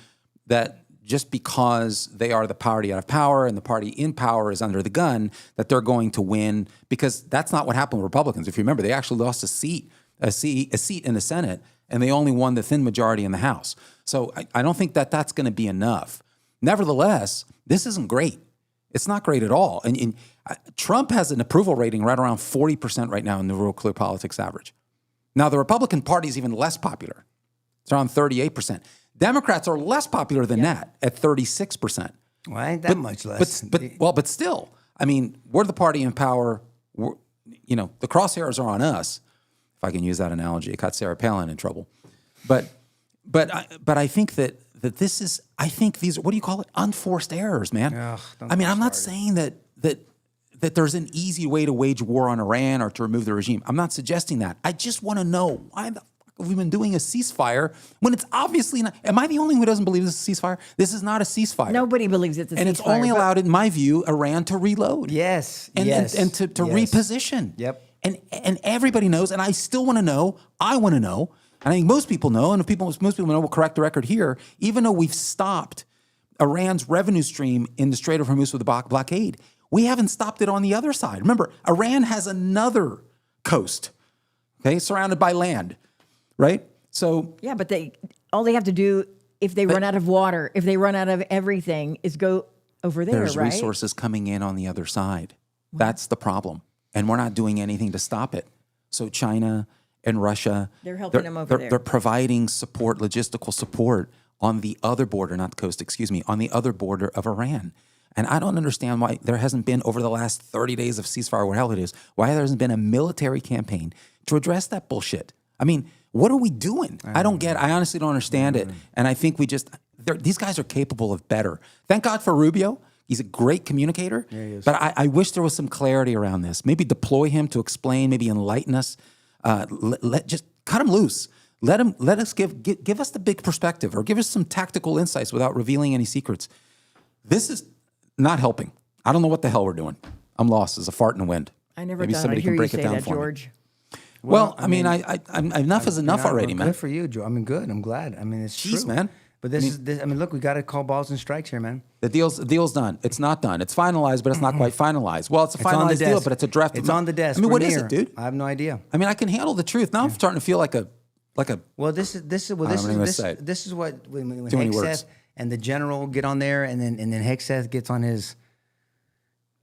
S3: that just because they are the party out of power and the party in power is under the gun, that they're going to win, because that's not what happened with Republicans. If you remember, they actually lost a seat in the Senate, and they only won the thin majority in the House. So I don't think that that's going to be enough. Nevertheless, this isn't great. It's not great at all. And Trump has an approval rating right around 40% right now in the Real Clear Politics average. Now, the Republican Party is even less popular. It's around 38%. Democrats are less popular than that at 36%.
S2: Well, ain't that much less.
S3: But still, I mean, we're the party in power. The crosshairs are on us. If I can use that analogy, it got Sarah Palin in trouble. But I think that this is, I think these are, what do you call it? Unforced errors, man. Ugh, I'm not saying that there's an easy way to wage war on Iran or to remove the regime. I'm not suggesting that. I just want to know why the fuck have we been doing a ceasefire when it's obviously not? Am I the only one who doesn't believe this is a ceasefire? This is not a ceasefire.
S1: Nobody believes it's a ceasefire.
S3: And it's only allowed, in my view, Iran to reload.
S2: Yes.
S3: And to reposition.
S2: Yep.
S3: And everybody knows, and I still want to know, I want to know, and I think most people know, and if most people know, we'll correct the record here, even though we've stopped Iran's revenue stream in the Strait of Hormuz with the blockade, we haven't stopped it on the other side. Remember, Iran has another coast, okay, surrounded by land, right? So
S1: yeah, but all they have to do, if they run out of water, if they run out of everything, is go over there,
S3: there's
S1: right?
S3: resources coming in on the other side. That's the problem. And we're not doing anything to stop it. So China and Russia,
S1: they're helping them over there.
S3: They're providing support, logistical support on the other border, not the coast, on the other border of Iran. And I don't understand why there hasn't been, over the last 30 days of ceasefire, what hell it is, why there hasn't been a military campaign to address that bullshit. I mean, what are we doing? I honestly don't understand it. And I think these guys are capable of better. Thank God for Rubio. He's a great communicator. Yeah, he is. But I wish there was some clarity around this. Maybe deploy him to explain, maybe enlighten us. Just cut him loose. Let us give us the big perspective, or give us some tactical insights without revealing any secrets. This is not helping. I don't know what the hell we're doing. I'm lost as a fart in the wind.
S1: I never
S3: Maybe
S1: thought
S3: somebody
S1: I'd hear
S3: can break
S1: you
S3: it
S1: say
S3: down
S1: that,
S3: for me.
S1: George.
S3: Well, I mean, enough is enough already, man.
S2: Good for you, Joe. I mean, good. I'm glad. I mean, it's
S3: Jeez,
S2: true.
S3: man.
S2: But this. I mean, look, we got to call balls and strikes here, man.
S3: The deal's done. It's not done. It's finalized, but it's not quite finalized. Well, it's a finalized deal, but it's a draft.
S2: It's on the desk.
S3: I mean, what
S2: We're
S3: is
S2: near.
S3: it, dude?
S2: I have no idea.
S3: I mean, I can handle the truth. Now I'm starting to feel like a.
S2: Well, this is what when
S3: Too many
S2: Hexeth
S3: words.
S2: and the general get on there, and then Hexeth gets on his.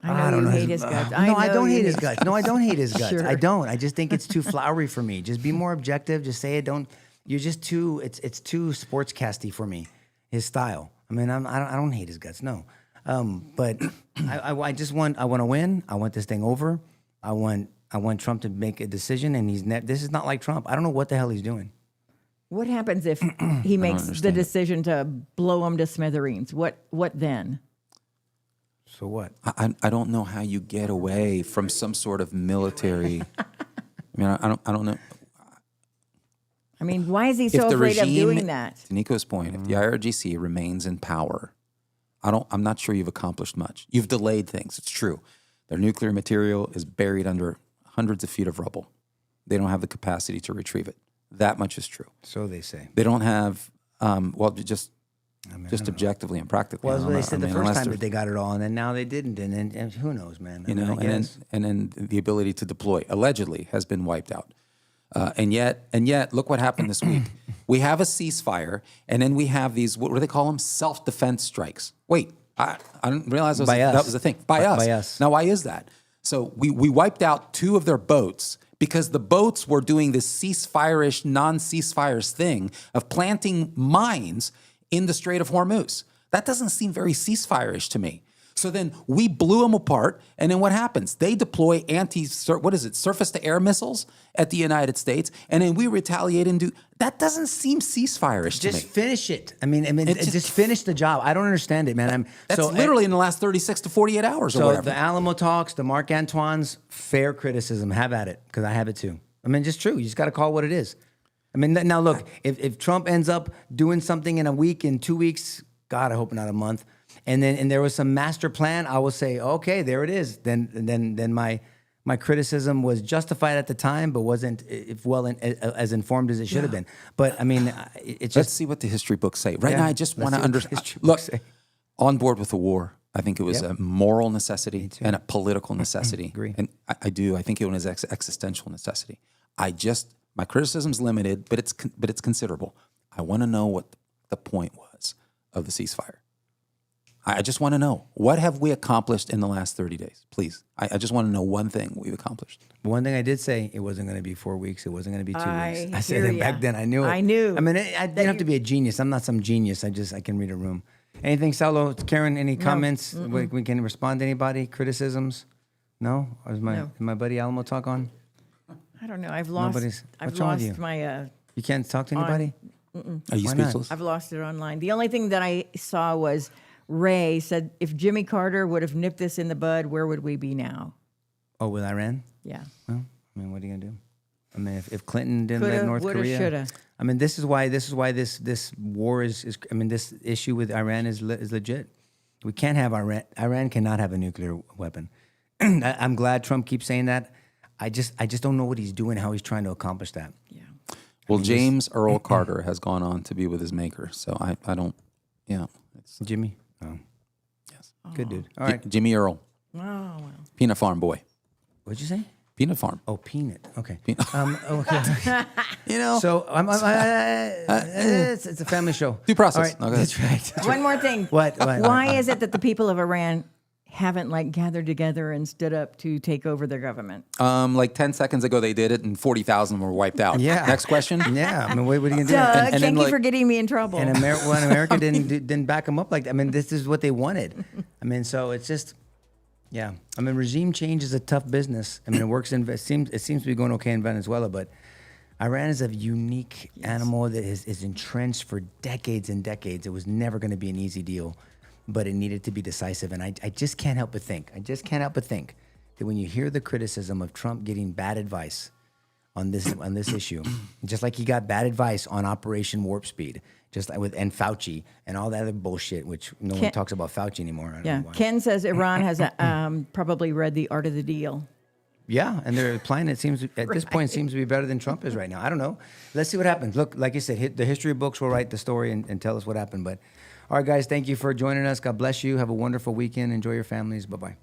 S1: I know you hate his guts.
S2: No, I don't hate his guts. No, I don't hate his guts.
S1: Sure.
S2: I don't. I just think it's too flowery for me. Just be more objective. Just say it. Don't. You're just too. It's too sportscasty for me. His style. I mean, I don't hate his guts. No, but I just want. I want to win. I want this thing over. I want Trump to make a decision, and this is not like Trump. I don't know what the hell he's doing.
S1: What happens if he makes the decision to blow him to smithereens? What then?
S2: So what?
S3: I don't know how you get away from some sort of military. I mean, I don't know.
S1: I mean, why is he so afraid of doing that?
S3: To Nico's point, if the IRGC remains in power, I'm not sure you've accomplished much. You've delayed things. It's true. Their nuclear material is buried under hundreds of feet of rubble. They don't have the capacity to retrieve it. That much is true.
S2: So they say.
S3: They don't have. Just objectively and practically.
S2: Well, they said the first time that they got it all, and then now they didn't, and who knows, man?
S3: You know, and then the ability to deploy allegedly has been wiped out. And yet, look what happened this week. We have a ceasefire, and then we have these, what do they call them? Self-defense strikes. Wait, I didn't realize that was a thing. By us. Now, why is that? So we wiped out 2 of their boats because the boats were doing this ceasefire-ish, non-ceasefires thing of planting mines in the Strait of Hormuz. That doesn't seem very ceasefire-ish to me. So then we blew them apart, and then what happens? They deploy surface-to-air missiles at the United States, and then we retaliate and do. That doesn't seem ceasefire-ish to me.
S2: Just finish it. I mean, just finish the job. I don't understand it, man.
S3: That's literally in the last 36 to 48 hours or whatever.
S2: So the Alamo talks, the Marc Antoine's, fair criticism. Have at it, because I have it too. I mean, just true. You just got to call it what it is. I mean, now look, if Trump ends up doing something in a week, in 2 weeks, God, I hope not a month, and there was some master plan, I will say, okay, there it is. Then my criticism was justified at the time, but wasn't as informed as it should have been. But I mean, it's just,
S3: let's see what the history books say. Right now, I just want to understand. Look, on board with the war. I think it was a moral necessity and a political necessity.
S2: Agree.
S3: And I do. I think it was existential necessity. My criticism's limited, but it's considerable. I want to know what the point was of the ceasefire. I just want to know, what have we accomplished in the last 30 days? Please. I just want to know one thing we've accomplished.
S2: One thing I did say, it wasn't going to be 4 weeks. It wasn't going to be 2 weeks. I said
S1: hear
S2: it
S1: ya.
S2: back then. I knew it.
S1: I knew.
S2: I mean, you don't have to be a genius. I'm not some genius. I can read a room. Anything, Saulo? Karen, any comments? We can respond to anybody? Criticisms? No? Or is my buddy Alamo talk on?
S1: I don't know. I've lost
S2: What's wrong with you?
S1: my.
S2: You can't talk to anybody?
S3: Are you
S2: Why not?
S3: speechless?
S1: I've lost it online. The only thing that I saw was Ray said, if Jimmy Carter would have nipped this in the bud, where would we be now?
S2: Oh, with Iran?
S1: Yeah.
S2: Well, I mean, what are you gonna do? I mean, if Clinton didn't
S1: Coulda,
S2: let North
S1: woulda,
S2: Korea,
S1: shoulda.
S2: I mean, this is why this war is. I mean, this issue with Iran is legit. We can't have Iran. Iran cannot have a nuclear weapon. I'm glad Trump keeps saying that. I just don't know what he's doing, how he's trying to accomplish that.
S1: Yeah.
S3: Well, James Earl Carter has gone on to be with his maker, so I don't. Yeah.
S2: Jimmy. Oh,
S3: Yes.
S2: good dude. All right.
S3: Jimmy Earl,
S1: Oh, well.
S3: Peanut Farm boy.
S2: What'd you say?
S3: Peanut Farm.
S2: Oh, peanut. Okay.
S3: Okay. You know.
S2: So it's a family show.
S3: Due process.
S2: All right.
S3: Okay.
S2: That's right.
S1: One more thing.
S2: What?
S1: Why is it that the people of Iran haven't gathered together and stood up to take over their government?
S3: Like 10 seconds ago, they did it, and 40,000 were wiped out.
S2: Yeah.
S3: Next question.
S2: Yeah. I mean, what are you gonna do?
S1: Doug,
S3: and
S1: thank
S3: then,
S1: you for getting me in trouble.
S2: And America didn't back them up like that. I mean, this is what they wanted. I mean, so it's just, yeah. I mean, regime change is a tough business. I mean, it works it seems to be going okay in Venezuela, but Iran is a unique animal that is entrenched for decades and decades. It was never going to be an easy deal, but it needed to be decisive. And I just can't help but think. That when you hear the criticism of Trump getting bad advice on this issue, just like he got bad advice on Operation Warp Speed, just like and Fauci and all that other bullshit, which no one talks about Fauci anymore. I don't know why.
S1: Ken says Iran has probably read The Art of the Deal.
S2: Yeah, and their plan, it seems at this point seems to be better than Trump is right now. I don't know. Let's see what happens. Look, like you said, the history books will write the story and tell us what happened. But all right, guys, thank you for joining us. God bless you. Have a wonderful weekend. Enjoy your families. Bye-bye.